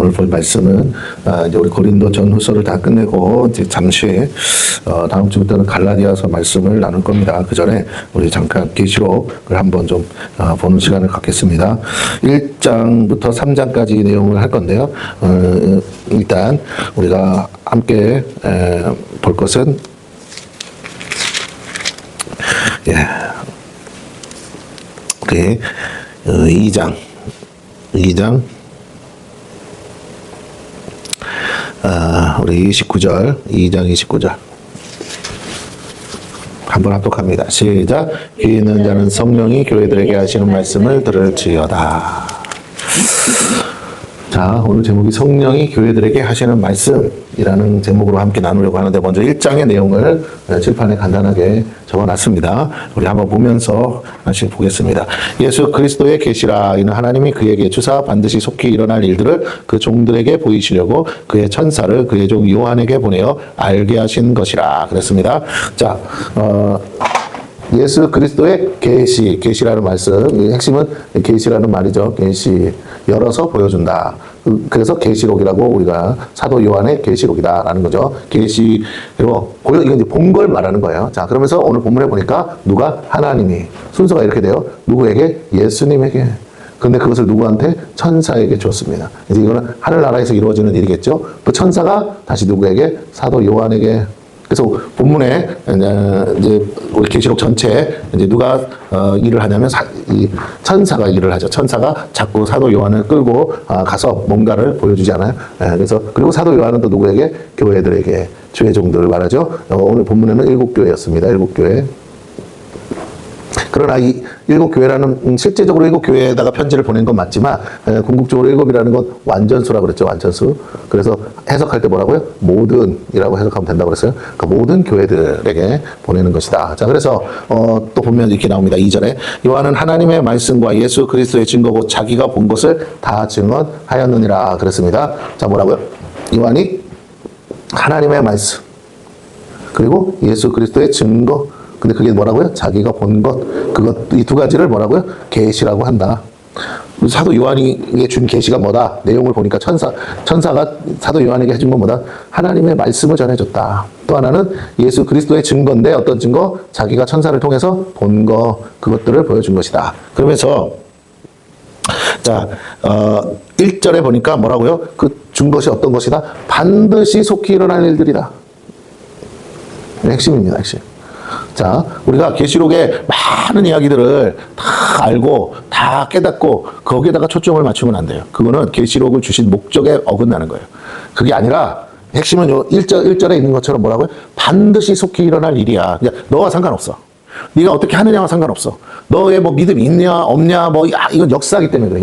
오늘 볼 말씀은 이제 우리 고린도 전후서를 다 끝내고 이제 잠시 후에 다음 주부터는 갈라디아서 말씀을 나눌 겁니다. 그 전에 우리 잠깐 계시록을 한번 좀 보는 시간을 갖겠습니다. 1장부터 3장까지 내용을 할 건데요. 일단 우리가 함께 볼 것은 우리 2장 우리 29절 2장 29절 한번 합독합니다. 시작. 귀 있는 자는 성령이 교회들에게 하시는 말씀을 들을지어다. 자, 오늘 제목이 성령이 교회들에게 하시는 말씀이라는 제목으로 함께 나누려고 하는데, 먼저 1장의 내용을 칠판에 간단하게 적어놨습니다. 우리 한번 보면서 하나씩 보겠습니다. 예수 그리스도의 계시라. 이는 하나님이 그에게 주사 반드시 속히 일어날 일들을 그 종들에게 보이시려고 그의 천사를 그의 종 요한에게 보내어 알게 하신 것이라. 그랬습니다. 자, 예수 그리스도의 계시라는 말씀, 핵심은 계시라는 말이죠. 계시, 열어서 보여준다. 그래서 계시록이라고 우리가 사도 요한의 계시록이다라는 거죠. 계시로 이건 이제 본 걸 말하는 거예요. 자, 그러면서 오늘 본문에 보니까 누가? 하나님이. 순서가 이렇게 돼요. 누구에게? 예수님에게. 근데 그것을 누구한테? 천사에게 줬습니다. 이제 이거는 하늘나라에서 이루어지는 일이겠죠. 그 천사가 다시 누구에게? 사도 요한에게. 그래서 본문에 이제 우리 계시록 전체에 이제 누가 일을 하냐면 이 천사가 일을 하죠. 천사가 자꾸 사도 요한을 끌고 가서 뭔가를 보여주지 않아요. 그래서 그리고 사도 요한은 또 누구에게? 교회들에게, 주의 종들을 말하죠. 오늘 본문에는 7교회였습니다. 7교회. 그러나 이 7교회라는 실제적으로 7교회에다가 편지를 보낸 건 맞지만 궁극적으로 7이라는 건 완전수라고 그랬죠. 완전수. 그래서 해석할 때 뭐라고요? 모든이라고 해석하면 된다고 그랬어요. 그 모든 교회들에게 보내는 것이다. 자, 그래서 또 보면 이렇게 나옵니다. 2절에 요한은 하나님의 말씀과 예수 그리스도의 증거고 자기가 본 것을 다 증언하였느니라 그랬습니다. 자, 뭐라고요? 요한이 하나님의 말씀 그리고 예수 그리스도의 증거. 근데 그게 뭐라고요? 자기가 본 것, 이 두 가지를 뭐라고요? 계시라고 한다. 사도 요한에게 준 계시가 뭐다? 내용을 보니까 천사가 사도 요한에게 해준 건 뭐다? 하나님의 말씀을 전해줬다. 또 하나는 예수 그리스도의 증거인데 어떤 증거? 자기가 천사를 통해서 본 거, 그것들을 보여준 것이다. 그러면서 자, 1절에 보니까 뭐라고요? 그 준 것이 어떤 것이다? 반드시 속히 일어날 일들이다. 핵심입니다, 핵심. 자, 우리가 계시록의 많은 이야기들을 다 알고 다 깨닫고 거기에다가 초점을 맞추면 안 돼요. 그거는 계시록을 주신 목적에 어긋나는 거예요. 그게 아니라 핵심은 요 1절에 있는 것처럼 뭐라고요? 반드시 속히 일어날 일이야. 그냥 너와 상관없어. 네가 어떻게 하느냐와 상관없어. 너의 뭐 믿음이 있냐 없냐 이건 역사이기 때문에 그래.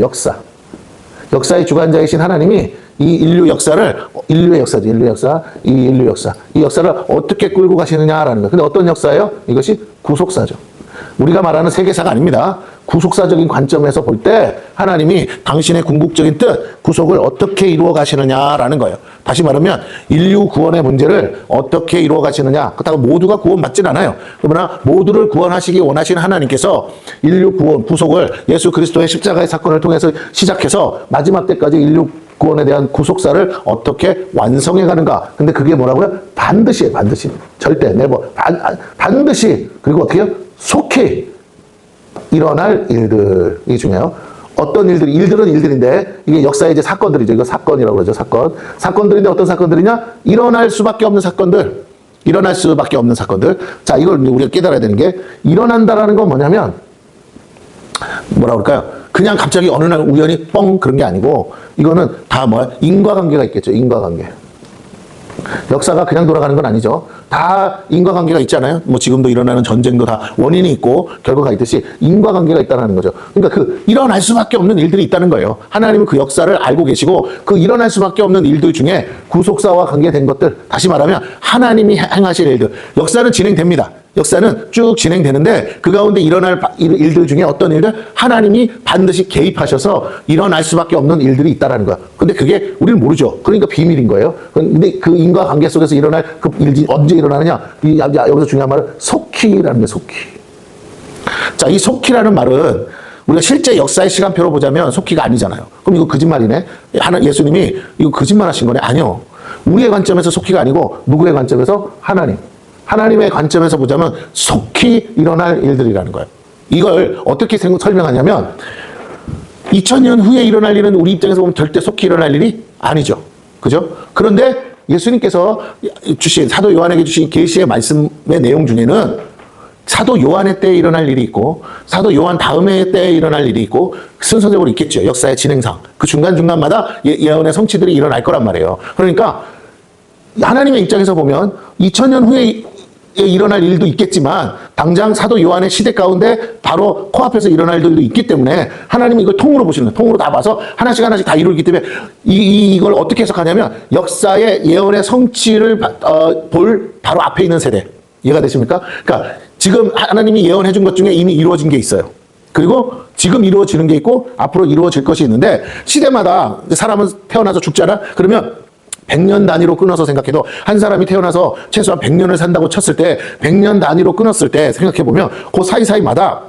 역사의 주관자이신 하나님이 이 인류의 역사, 이 역사를 어떻게 끌고 가시느냐라는 거예요. 근데 어떤 역사예요? 이것이 구속사죠. 우리가 말하는 세계사가 아닙니다. 구속사적인 관점에서 볼 때 하나님이 당신의 궁극적인 뜻, 구속을 어떻게 이루어 가시느냐라는 거예요. 다시 말하면 인류 구원의 문제를 어떻게 이루어 가시느냐. 그렇다고 모두가 구원받진 않아요. 그러나 모두를 구원하시기 원하시는 하나님께서 인류 구원, 구속을 예수 그리스도의 십자가의 사건을 통해서 시작해서 마지막 때까지 인류 구원에 대한 구속사를 어떻게 완성해 가는가. 근데 그게 뭐라고요? 반드시. 절대, 반드시. 그리고 어떻게 해요? 속히 일어날 일들이 중요해요. 어떤 일들은 일들인데, 이게 역사의 이제 사건들이죠. 이거 사건이라고 그러죠. 사건들인데 어떤 사건들이냐? 일어날 수밖에 없는 사건들. 자, 이걸 우리가 깨달아야 되는 게, 일어난다라는 건 뭐냐면, 뭐라 그럴까요? 그냥 갑자기 어느 날 우연히 뻥 그런 게 아니고, 이거는 다 인과관계가 있겠죠. 인과관계. 역사가 그냥 돌아가는 건 아니죠. 다 인과관계가 있잖아요. 뭐 지금도 일어나는 전쟁도 다 원인이 있고 결과가 있듯이 인과관계가 있다는 거죠. 그러니까 그 일어날 수밖에 없는 일들이 있다는 거예요. 하나님은 그 역사를 알고 계시고 그 일어날 수밖에 없는 일들 중에 구속사와 관계된 것들, 다시 말하면 하나님이 행하실 일들, 역사는 진행됩니다. 역사는 쭉 진행되는데 그 가운데 일어날 일들 중에 어떤 일들? 하나님이 반드시 개입하셔서 일어날 수밖에 없는 일들이 있다라는 거야. 근데 그게 우리는 모르죠. 그러니까 비밀인 거예요. 근데 그 인과관계 속에서 일어날 그 일이 언제 일어나느냐? 여기서 중요한 말은 속히라는 게 속히. 자, 이 속히라는 말은 우리가 실제 역사의 시간표로 보자면 속기가 아니잖아요. 그럼 이거 거짓말이네? 예수님이 이거 거짓말 하신 거네? 아니요. 우리의 관점에서 속기가 아니고 누구의 관점에서? 하나님. 하나님의 관점에서 보자면 속히 일어날 일들이라는 거예요. 이걸 어떻게 설명하냐면 2000년 후에 일어날 일은 우리 입장에서 보면 절대 속히 일어날 일이 아니죠. 그죠? 그런데 예수님께서 주신 사도 요한에게 주신 계시의 말씀의 내용 중에는 사도 요한의 때에 일어날 일이 있고 사도 요한 다음의 때에 일어날 일이 있고 순서적으로 있겠죠. 역사의 진행상. 그 중간중간마다 예언의 성취들이 일어날 거란 말이에요. 그러니까 하나님의 입장에서 보면 2000년 후에 일어날 일도 있겠지만 당장 사도 요한의 시대 가운데 바로 코앞에서 일어날 일도 있기 때문에 하나님이 이걸 통으로 보시는 거예요. 통으로 다 봐서 하나씩 하나씩 다 이루기 때문에 이걸 어떻게 해석하냐면 역사의 예언의 성취를 볼 바로 앞에 있는 세대. 이해가 되십니까? 그러니까 지금 하나님이 예언해 준 것 중에 이미 이루어진 게 있어요. 그리고 지금 이루어지는 게 있고 앞으로 이루어질 것이 있는데 시대마다 사람은 태어나서 죽잖아. 그러면 100년 단위로 끊어서 생각해도 한 사람이 태어나서 최소한 100년을 산다고 쳤을 때 100년 단위로 끊었을 때 생각해보면 그 사이사이마다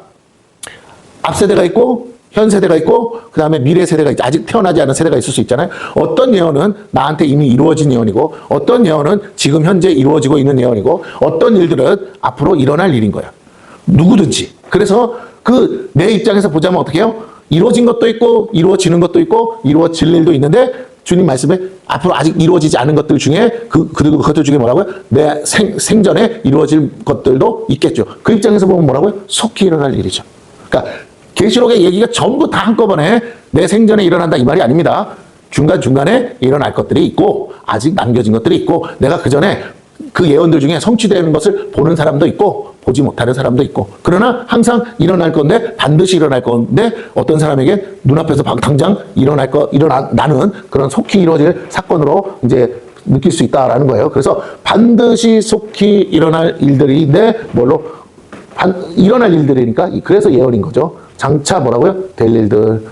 앞세대가 있고 현 세대가 있고 그 다음에 미래 세대가 있고 아직 태어나지 않은 세대가 있을 수 있잖아요. 어떤 예언은 나한테 이미 이루어진 예언이고 어떤 예언은 지금 현재 이루어지고 있는 예언이고 어떤 일들은 앞으로 일어날 일인 거야. 누구든지. 그래서 그 내 입장에서 보자면 어떻게 해요? 이루어진 것도 있고 이루어지는 것도 있고 이루어질 일도 있는데 주님 말씀에 앞으로 아직 이루어지지 않은 것들 중에 그것들 중에 뭐라고요? 내 생전에 이루어질 것들도 있겠죠. 그 입장에서 보면 뭐라고요? 속히 일어날 일이죠. 그러니까 계시록의 얘기가 전부 다 한꺼번에 내 생전에 일어난다 이 말이 아닙니다. 중간중간에 일어날 것들이 있고 아직 남겨진 것들이 있고 내가 그 전에 그 예언들 중에 성취되는 것을 보는 사람도 있고 보지 못하는 사람도 있고 그러나 항상 일어날 건데 반드시 일어날 건데 어떤 사람에게 눈앞에서 당장 일어나는 그런 속히 이루어질 사건으로 이제 느낄 수 있다라는 거예요. 그래서 반드시 속히 일어날 일들인데 일어날 일들이니까 그래서 예언인 거죠. 장차 뭐라고요? 될 일들.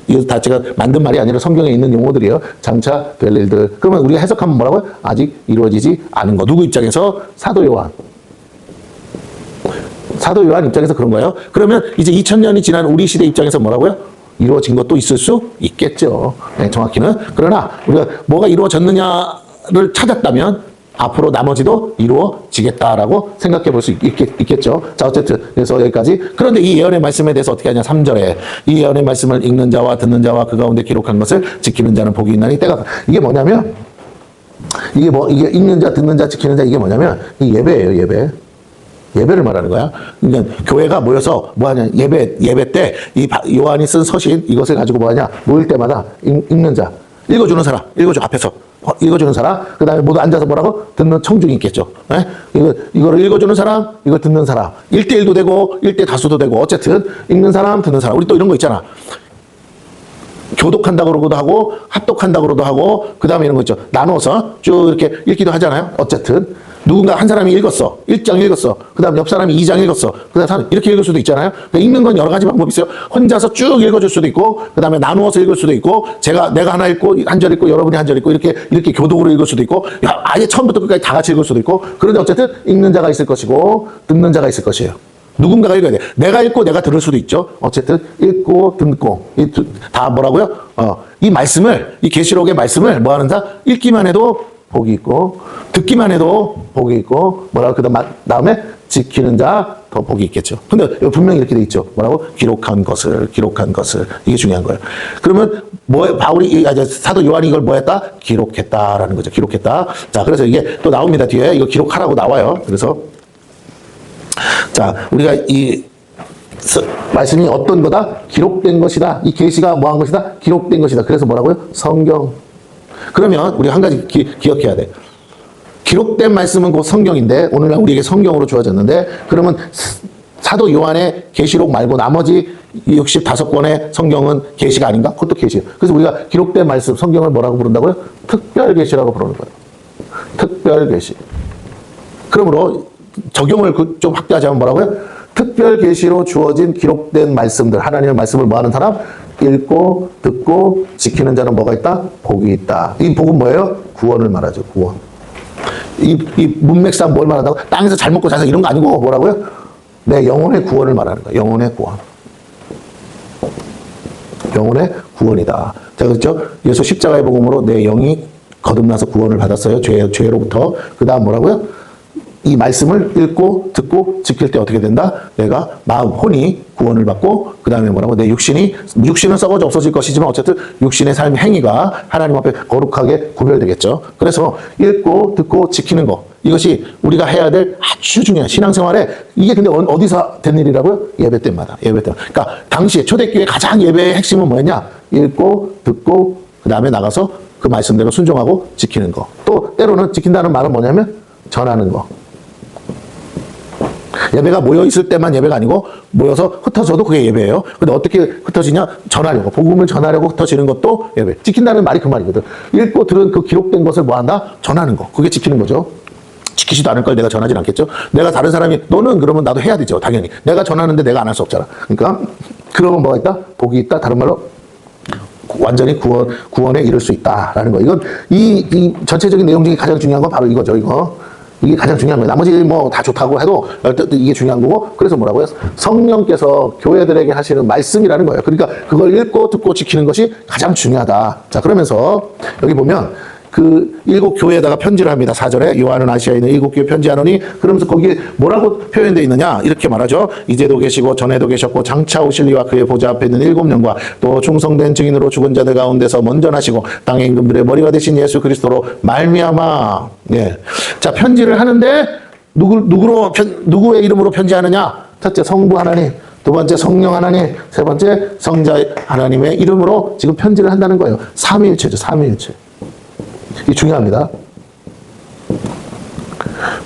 이거 다 제가 만든 말이 아니라 성경에 있는 용어들이에요. 장차 될 일들. 그러면 우리가 해석하면 뭐라고요? 아직 이루어지지 않은 거. 누구 입장에서? 사도 요한. 사도 요한 입장에서 그런 거예요. 그러면 이제 2000년이 지난 우리 시대 입장에서 뭐라고요? 이루어진 것도 있을 수 있겠죠. 네, 정확히는. 그러나 우리가 뭐가 이루어졌느냐를 찾았다면 앞으로 나머지도 이루어지겠다라고 생각해 볼 수 있겠죠. 자, 어쨌든 그래서 여기까지. 그런데 이 예언의 말씀에 대해서 어떻게 하냐? 3절에 이 예언의 말씀을 읽는 자와 듣는 자와 그 가운데 기록한 것을 지키는 자는 복이 있나니 때가 이게 뭐냐면 이게 읽는 자, 듣는 자, 지키는 자 이게 뭐냐면 이 예배예요, 예배. 예배를 말하는 거야. 그러니까 교회가 모여서 뭐하냐? 예배 때 이 요한이 쓴 서신 이것을 가지고 뭐하냐? 모일 때마다 읽는 자, 읽어주는 사람, 읽어줘 앞에서 읽어주는 사람, 그 다음에 모두 앉아서 뭐라고? 듣는 청중이 있겠죠. 예? 이거를 읽어주는 사람, 이거 듣는 사람, 1대1도 되고 1대 다수도 되고 어쨌든 읽는 사람, 듣는 사람. 우리 또 이런 거 있잖아. 교독한다고 그러고도 하고 합독한다고 그러고도 하고 그 다음에 이런 거 있죠. 나눠서 쭉 이렇게 읽기도 하잖아요. 어쨌든 누군가 한 사람이 읽었어. 1장 읽었어. 그 다음 옆 사람이 2장 읽었어. 그 다음 이렇게 읽을 수도 있잖아요. 그러니까 읽는 건 여러 가지 방법이 있어요. 혼자서 쭉 읽어줄 수도 있고 그 다음에 나누어서 읽을 수도 있고 내가 하나 읽고 한 절 읽고 여러분이 한 절 읽고 이렇게 교독으로 읽을 수도 있고 아예 처음부터 끝까지 다 같이 읽을 수도 있고 그런데 어쨌든 읽는 자가 있을 것이고 듣는 자가 있을 것이에요. 누군가가 읽어야 돼. 내가 읽고 내가 들을 수도 있죠. 어쨌든 읽고 듣고 다 뭐라고요? 이 말씀을 이 계시록의 말씀을 뭐 하는 자? 읽기만 해도 복이 있고 듣기만 해도 복이 있고 뭐라고 그다음에 지키는 자 더 복이 있겠죠. 근데 분명히 이렇게 돼 있죠. 뭐라고? 기록한 것을 이게 중요한 거예요. 그러면 사도 요한이 이걸 뭐 했다? 기록했다라는 거죠. 기록했다. 자, 그래서 이게 또 나옵니다. 뒤에 이거 기록하라고 나와요. 그래서 자, 우리가 이 말씀이 어떤 거다? 기록된 것이다. 이 계시가 뭐 한 것이다? 기록된 것이다. 그래서 뭐라고요? 성경. 그러면 우리 한 가지 기억해야 돼. 기록된 말씀은 곧 성경인데 오늘날 우리에게 성경으로 주어졌는데 그러면 사도 요한의 계시록 말고 나머지 65권의 성경은 계시가 아닌가? 그것도 계시예요. 그래서 우리가 기록된 말씀 성경을 뭐라고 부른다고요? 특별 계시라고 부르는 거예요. 특별 계시. 그러므로 적용을 좀 확대하자면 뭐라고요? 특별 계시로 주어진 기록된 말씀들 하나님의 말씀을 뭐하는 사람? 읽고 듣고 지키는 자는 뭐가 있다? 복이 있다. 이 복은 뭐예요? 구원을 말하죠. 구원. 이 문맥상 뭘 말한다고? 땅에서 잘 먹고 잘 사 이런 거 아니고 뭐라고요? 내 영혼의 구원을 말하는 거예요. 영혼의 구원. 영혼의 구원이다. 자, 그렇죠? 예수 십자가의 복음으로 내 영이 거듭나서 구원을 받았어요. 죄로부터. 그 다음 뭐라고요? 이 말씀을 읽고 듣고 지킬 때 어떻게 된다? 내가 마음, 혼이 구원을 받고 그 다음에 뭐라고? 내 육신은 썩어져 없어질 것이지만 어쨌든 육신의 삶 행위가 하나님 앞에 거룩하게 구별되겠죠. 그래서 읽고 듣고 지키는 거, 이것이 우리가 해야 될 아주 중요한 신앙생활에, 이게 근데 어디서 된 일이라고요? 예배 때마다. 그러니까 당시에 초대교회 가장 예배의 핵심은 뭐였냐? 읽고 듣고 그 다음에 나가서 그 말씀대로 순종하고 지키는 거. 또 때로는 지킨다는 말은 뭐냐면 전하는 거. 예배가 모여 있을 때만 예배가 아니고 모여서 흩어져도 그게 예배예요. 근데 어떻게 흩어지냐? 전하려고, 복음을 전하려고 흩어지는 것도 예배. 지킨다는 말이 그 말이거든. 읽고 들은 그 기록된 것을 뭐 한다? 전하는 거. 그게 지키는 거죠. 지키지도 않을 걸 내가 전하진 않겠죠. 내가 다른 사람이 너는 그러면 나도 해야 되죠. 당연히. 내가 전하는데 내가 안 할 수 없잖아. 그러니까 그러면 뭐가 있다? 복이 있다. 다른 말로 완전히 구원에 이를 수 있다라는 거. 이건 이 전체적인 내용 중에 가장 중요한 건 바로 이거죠. 이게 가장 중요한 거예요. 나머지 뭐 다 좋다고 해도 이게 중요한 거고. 그래서 뭐라고요? 성령께서 교회들에게 하시는 말씀이라는 거예요. 그러니까 그걸 읽고 듣고 지키는 것이 가장 중요하다. 자, 그러면서 여기 보면 그 7교회에다가 편지를 합니다. 4절에 요한은 아시아에 있는 7교회 편지하노니, 그러면서 거기에 뭐라고 표현되어 있느냐? 이렇게 말하죠. 이제도 계시고 전에도 계셨고 장차 오실 이와 그의 보좌 앞에 있는 7영과 또 충성된 증인으로 죽은 자들 가운데서 먼저 나시고 땅의 임금들의 머리가 되신 예수 그리스도로 말미암아. 예. 자, 편지를 하는데 누구의 이름으로 편지하느냐? 첫째, 성부 하나님. 두 번째, 성령 하나님. 세 번째, 성자 하나님의 이름으로 지금 편지를 한다는 거예요. 삼위일체죠. 삼위일체. 이게 중요합니다.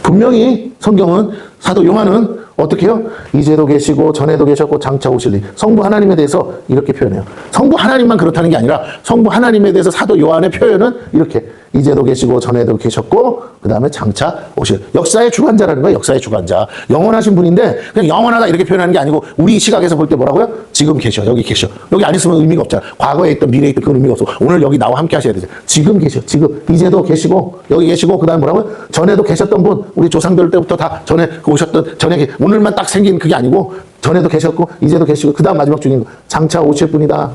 분명히 성경은, 사도 요한은 어떻게 해요? 이제도 계시고 전에도 계셨고 장차 오실 이. 성부 하나님에 대해서 이렇게 표현해요. 성부 하나님만 그렇다는 게 아니라 성부 하나님에 대해서 사도 요한의 표현은 이렇게, 이제도 계시고 전에도 계셨고 그 다음에 장차 오실, 역사의 주관자라는 거예요. 역사의 주관자. 영원하신 분인데 그냥 영원하다 이렇게 표현하는 게 아니고, 우리 시각에서 볼 때 뭐라고요? 지금 계셔. 여기 계셔. 여기 안 있으면 의미가 없잖아. 과거에 있던, 미래에 있던 그건 의미가 없어. 오늘 여기 나와 함께 하셔야 되죠. 지금 계셔. 지금. 이제도 계시고 여기 계시고 그 다음에 뭐라고요? 전에도 계셨던 분, 우리 조상들 때부터 다 전에 오셨던, 전에 오늘만 딱 생긴 그게 아니고 전에도 계셨고 이제도 계시고 그 다음 마지막 중인 장차 오실 분이다.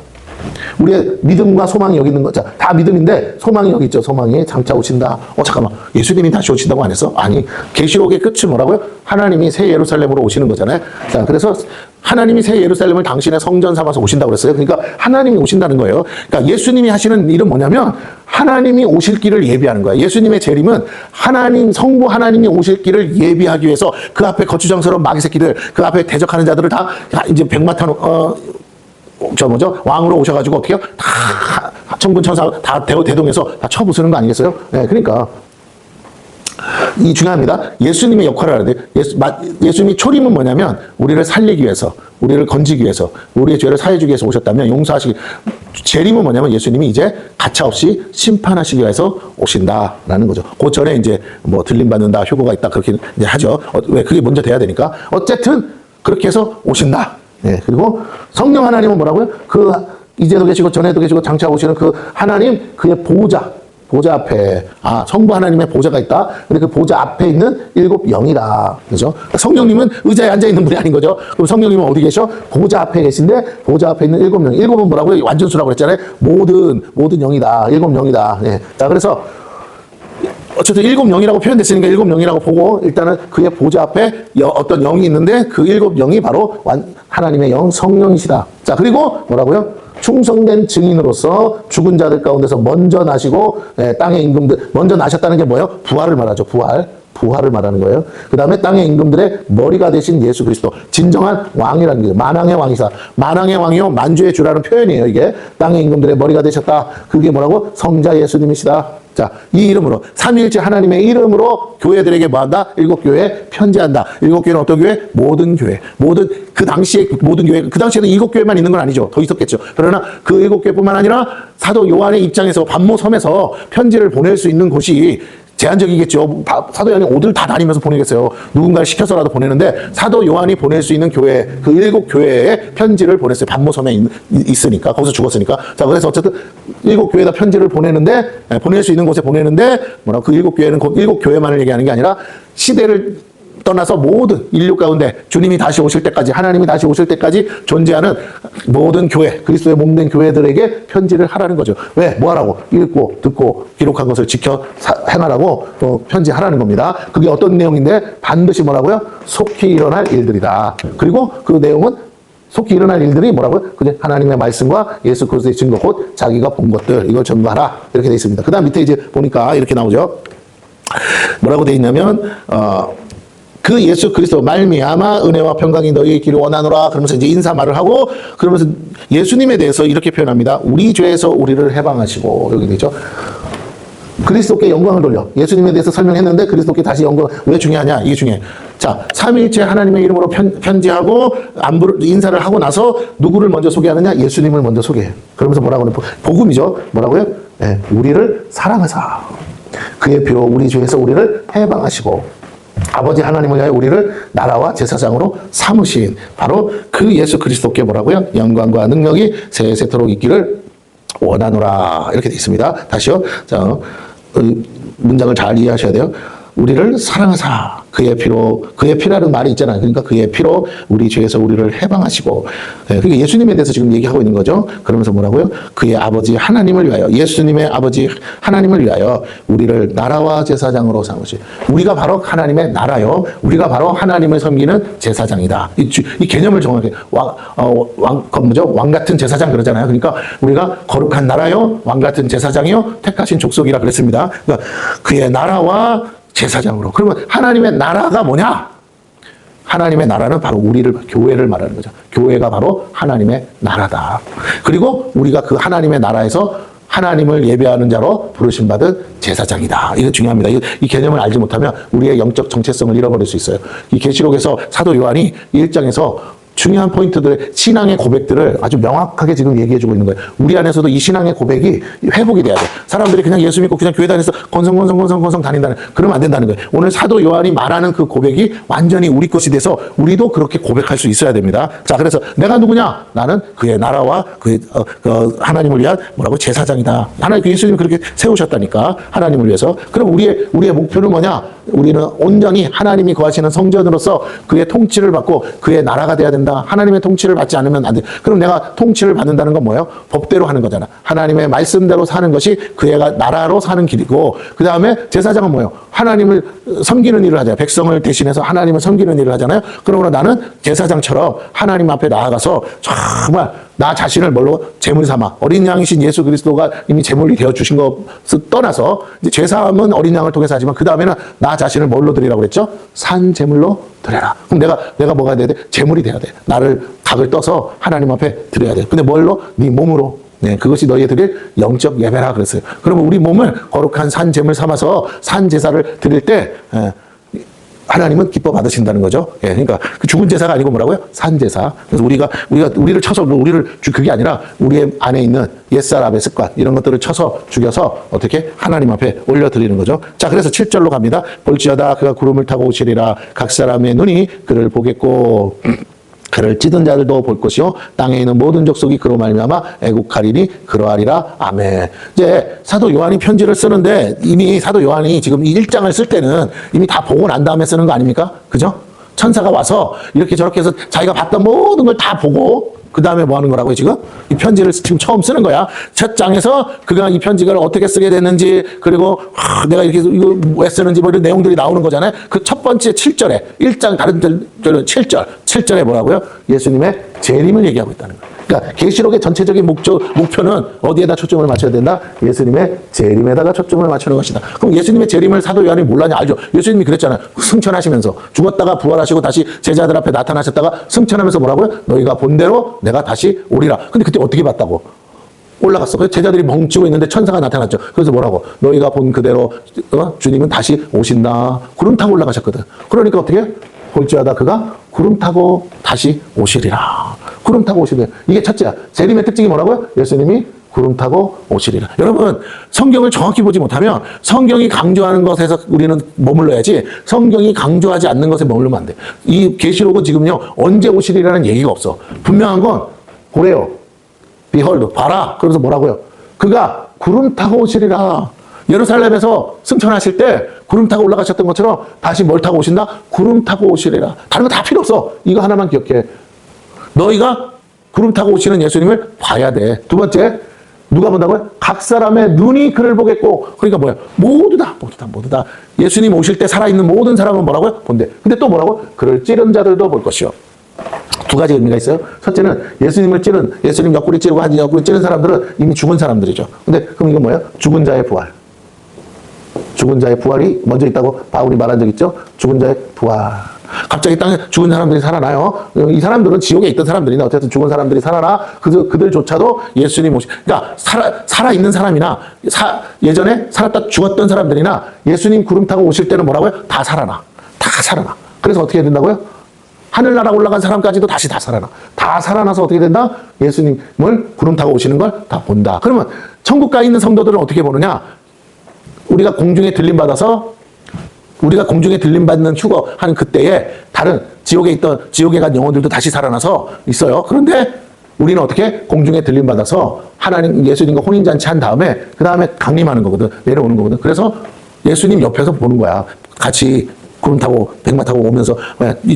우리의 믿음과 소망이 여기 있는 거죠. 다 믿음인데 소망이 여기 있죠. 소망이 장차 오신다. 잠깐만, 예수님이 다시 오신다고 안 했어? 아니, 계시록의 끝이 뭐라고요? 하나님이 새 예루살렘으로 오시는 거잖아요. 자, 그래서 하나님이 새 예루살렘을 당신의 성전 삼아서 오신다고 그랬어요. 그러니까 하나님이 오신다는 거예요. 그러니까 예수님이 하시는 일은 뭐냐면 하나님이 오실 길을 예비하는 거야. 예수님의 재림은 성부 하나님이 오실 길을 예비하기 위해서 그 앞에 거추장스러운 마귀 새끼들, 그 앞에 대적하는 자들을 다 이제 백마탄 왕으로 오셔가지고 어떻게 해요? 다 천군 천사 다 대동해서 다 쳐부수는 거 아니겠어요? 네, 그러니까 이 중요합니다. 예수님의 역할을 알아야 돼. 예수님이 초림은 뭐냐면 우리를 살리기 위해서, 우리를 건지기 위해서, 우리의 죄를 사해주기 위해서 오셨다면, 용서하시기. 재림은 뭐냐면 예수님이 이제 가차없이 심판하시기 위해서 오신다라는 거죠. 그 전에 이제 뭐 들림받는다, 휴거가 있다 그렇게 이제 하죠. 왜? 그게 먼저 돼야 되니까. 어쨌든 그렇게 해서 오신다. 네, 그리고 성령 하나님은 뭐라고요? 그 이제도 계시고 전에도 계시고 장차 오시는 그 하나님, 그의 보좌 앞에, 성부 하나님의 보좌가 있다. 근데 그 보좌 앞에 있는 7영이다. 그죠? 성령님은 의자에 앉아 있는 분이 아닌 거죠. 그럼 성령님은 어디 계셔? 보좌 앞에 계신데 보좌 앞에 있는 7영. 7은 뭐라고요? 완전수라고 그랬잖아요. 모든 영이다. 7영이다. 네. 자, 그래서 어쨌든 7영이라고 표현됐으니까 7영이라고 보고, 일단은 그의 보좌 앞에 어떤 영이 있는데 그 7영이 바로 하나님의 영, 성령이시다. 자, 그리고 뭐라고요? 충성된 증인으로서 죽은 자들 가운데서 먼저 나시고 땅의 임금들, 먼저 나셨다는 게 뭐예요? 부활을 말하죠. 부활을 말하는 거예요. 그 다음에 땅의 임금들의 머리가 되신 예수 그리스도, 진정한 왕이라는 거예요. 만왕의 왕이사, 만왕의 왕이요 만주의 주라는 표현이에요. 이게 땅의 임금들의 머리가 되셨다. 그게 뭐라고? 성자 예수님이시다. 자, 이 이름으로, 삼위일체 하나님의 이름으로 교회들에게 뭐한다? 7교회에 편지한다. 7교회는 어떤 교회? 모든 교회. 그 당시에 모든 교회, 그 당시에는 7교회만 있는 건 아니죠. 더 있었겠죠. 그러나 그 7교회뿐만 아니라 사도 요한의 입장에서 반모섬에서 편지를 보낼 수 있는 곳이 제한적이겠죠. 사도 요한이 어딜 다 다니면서 보내겠어요. 누군가를 시켜서라도 보내는데, 사도 요한이 보낼 수 있는 교회, 그 7교회에 편지를 보냈어요. 반모섬에 있으니까, 거기서 죽었으니까. 자, 그래서 어쨌든 7교회에다 편지를 보내는데, 보낼 수 있는 곳에 보내는데, 그 7교회는 그 7교회만을 얘기하는 게 아니라 시대를 떠나서 모든 인류 가운데 주님이 다시 오실 때까지, 하나님이 다시 오실 때까지 존재하는 모든 교회, 그리스도의 몸된 교회들에게 편지를 하라는 거죠. 왜? 뭐 하라고? 읽고 듣고 기록한 것을 지켜 행하라고 또 편지하라는 겁니다. 그게 어떤 내용인데 반드시 뭐라고요? 속히 일어날 일들이다. 그리고 그 내용은 속히 일어날 일들이 뭐라고요? 그게 하나님의 말씀과 예수 그리스도의 증거, 곧 자기가 본 것들, 이걸 전부하라. 이렇게 되어 있습니다. 그 다음 밑에 이제 보니까 이렇게 나오죠. 뭐라고 되어 있냐면, 그 예수 그리스도 말미암아 은혜와 평강이 너희에게 있기를 원하노라. 그러면서 이제 인사말을 하고, 그러면서 예수님에 대해서 이렇게 표현합니다. 우리 죄에서 우리를 해방하시고, 여기 되죠. 그리스도께 영광을 돌려. 예수님에 대해서 설명했는데 그리스도께 다시 영광. 왜 중요하냐? 이게 중요해. 자, 삼위일체 하나님의 이름으로 편지하고 인사를 하고 나서 누구를 먼저 소개하느냐? 예수님을 먼저 소개해. 그러면서 뭐라고 하는 복음이죠. 뭐라고요? 네, 우리를 사랑하사. 그의 피로 우리 죄에서 우리를 해방하시고 아버지 하나님을 위하여 우리를 나라와 제사장으로 삼으신 바로 그 예수 그리스도께 뭐라고요? 영광과 능력이 세세토록 있기를 원하노라. 이렇게 되어 있습니다. 다시요. 자, 문장을 잘 이해하셔야 돼요. 우리를 사랑하사 그의 피로, 그의 피라는 말이 있잖아요. 그러니까 그의 피로 우리 죄에서 우리를 해방하시고, 그러니까 예수님에 대해서 지금 얘기하고 있는 거죠. 그러면서 뭐라고요? 그의 아버지 하나님을 위하여, 예수님의 아버지 하나님을 위하여 우리를 나라와 제사장으로 삼으시. 우리가 바로 하나님의 나라요. 우리가 바로 하나님을 섬기는 제사장이다. 이 개념을 정확하게 왕 같은 제사장 그러잖아요. 그러니까 우리가 거룩한 나라요, 왕 같은 제사장이요, 택하신 족속이라 그랬습니다. 그러니까 그의 나라와 제사장으로. 그러면 하나님의 나라가 뭐냐? 하나님의 나라는 바로 우리를, 교회를 말하는 거죠. 교회가 바로 하나님의 나라다. 그리고 우리가 그 하나님의 나라에서 하나님을 예배하는 자로 부르심 받은 제사장이다. 이거 중요합니다. 이 개념을 알지 못하면 우리의 영적 정체성을 잃어버릴 수 있어요. 이 계시록에서 사도 요한이 1장에서 중요한 포인트들, 신앙의 고백들을 아주 명확하게 지금 얘기해주고 있는 거예요. 우리 안에서도 이 신앙의 고백이 회복이 돼야 돼. 사람들이 그냥 예수 믿고 그냥 교회 다니면서 건성 다닌다는, 그러면 안 된다는 거예요. 오늘 사도 요한이 말하는 그 고백이 완전히 우리 것이 돼서 우리도 그렇게 고백할 수 있어야 됩니다. 자, 그래서 내가 누구냐? 나는 그의 나라와 그의 하나님을 위한 뭐라고? 제사장이다. 하나님, 그 예수님이 그렇게 세우셨다니까. 하나님을 위해서. 그럼 우리의 목표는 뭐냐? 우리는 온전히 하나님이 거하시는 성전으로서 그의 통치를 받고 그의 나라가 돼야 된다. 하나님의 통치를 받지 않으면 안 돼. 그럼 내가 통치를 받는다는 건 뭐예요? 법대로 하는 거잖아. 하나님의 말씀대로 사는 것이 그의 나라로 사는 길이고, 그 다음에 제사장은 뭐예요? 하나님을 섬기는 일을 하잖아요. 백성을 대신해서 하나님을 섬기는 일을 하잖아요. 그러므로 나는 제사장처럼 하나님 앞에 나아가서 정말 나 자신을 뭘로? 제물 삼아. 어린 양이신 예수 그리스도가 이미 제물이 되어주신 것을 떠나서 이제 제사함은 어린 양을 통해서 하지만 그 다음에는 나 자신을 뭘로 드리라고 그랬죠? 산 제물로 드려라. 그럼 내가 뭐가 돼야 돼? 제물이 돼야 돼. 나를 각을 떠서 하나님 앞에 드려야 돼. 근데 뭘로? 네 몸으로. 네, 그것이 너희에 드릴 영적 예배라 그랬어요. 그러면 우리 몸을 거룩한 산 제물 삼아서 산 제사를 드릴 때 하나님은 기뻐 받으신다는 거죠. 예, 그러니까 그 죽은 제사가 아니고 뭐라고요? 산 제사. 그래서 우리를 쳐서 그게 아니라 우리의 안에 있는 옛사람의 습관 이런 것들을 쳐서 죽여서 어떻게 하나님 앞에 올려드리는 거죠. 자, 그래서 7절로 갑니다. 볼지어다 그가 구름을 타고 오시리라. 각 사람의 눈이 그를 보겠고 그를 찌든 자들도 볼 것이요 땅에 있는 모든 족속이 그로 말미암아 애국하리니 그러하리라. 아멘. 이제 사도 요한이 편지를 쓰는데 이미 사도 요한이 지금 이 1장을 쓸 때는 이미 다 보고 난 다음에 쓰는 거 아닙니까? 그죠? 천사가 와서 이렇게 저렇게 해서 자기가 봤던 모든 걸 다 보고 그 다음에 뭐 하는 거라고요, 지금? 이 편지를 지금 처음 쓰는 거야. 첫 장에서 그가 이 편지를 어떻게 쓰게 됐는지, 그리고 내가 이렇게 이거 왜 쓰는지 뭐 이런 내용들이 나오는 거잖아요. 그 첫 번째 7절에, 1장 다른 절은 7절에 뭐라고요? 예수님의 재림을 얘기하고 있다는 거예요. 그러니까 계시록의 전체적인 목표는 어디에다 초점을 맞춰야 된다? 예수님의 재림에다가 초점을 맞추는 것이다. 그럼 예수님의 재림을 사도 요한이 몰랐냐? 알죠? 예수님이 그랬잖아요. 승천하시면서 죽었다가 부활하시고 다시 제자들 앞에 나타나셨다가 승천하면서 뭐라고요? 너희가 본대로 내가 다시 오리라. 근데 그때 어떻게 봤다고? 올라갔어. 그래서 제자들이 멍치고 있는데 천사가 나타났죠. 그래서 뭐라고? 너희가 본 그대로 주님은 다시 오신다. 구름 타고 올라가셨거든. 그러니까 어떻게? 볼지어다 그가 구름 타고 다시 오시리라. 구름 타고 오시리라. 이게 첫째야. 재림의 특징이 뭐라고요? 예수님이 구름 타고 오시리라. 여러분, 성경을 정확히 보지 못하면 성경이 강조하는 것에서 우리는 머물러야지 성경이 강조하지 않는 것에 머물르면 안 돼. 이 계시록은 지금요 언제 오시리라는 얘기가 없어. 분명한 건 보래요. 비헐드, 봐라. 그래서 뭐라고요? 그가 구름 타고 오시리라. 예루살렘에서 승천하실 때 구름 타고 올라가셨던 것처럼 다시 뭘 타고 오신다? 구름 타고 오시리라. 다른 거 다 필요 없어. 이거 하나만 기억해. 너희가 구름 타고 오시는 예수님을 봐야 돼. 두 번째, 누가 본다고요? 각 사람의 눈이 그를 보겠고. 그러니까 뭐야? 모두 다. 예수님 오실 때 살아있는 모든 사람은 뭐라고요? 본대. 근데 또 뭐라고? 그를 찌른 자들도 볼 것이요. 두 가지 의미가 있어요. 첫째는 예수님 옆구리 찌르고 한 옆구리 찌른 사람들은 이미 죽은 사람들이죠. 근데 그럼 이건 뭐예요? 죽은 자의 부활. 죽은 자의 부활이 먼저 있다고 바울이 말한 적 있죠? 죽은 자의 부활. 갑자기 땅에 죽은 사람들이 살아나요. 이 사람들은 지옥에 있던 사람들이나 어쨌든 죽은 사람들이 살아나 그들조차도 예수님 그러니까 살아있는 사람이나 예전에 살았다 죽었던 사람들이나 예수님 구름 타고 오실 때는 뭐라고요? 다 살아나. 그래서 어떻게 된다고요? 하늘나라 올라간 사람까지도 다시 다 살아나. 다 살아나서 어떻게 된다? 예수님을 구름 타고 오시는 걸 다 본다. 그러면 천국 가 있는 성도들은 어떻게 보느냐? 우리가 공중에 들림받는 휴거하는 그때에 다른 지옥에 간 영혼들도 다시 살아나서 있어요. 그런데 우리는 어떻게? 공중에 들림받아서 하나님, 예수님과 혼인잔치 한 다음에 그 다음에 강림하는 거거든. 내려오는 거거든. 그래서 예수님 옆에서 보는 거야. 같이 구름 타고 백마 타고 오면서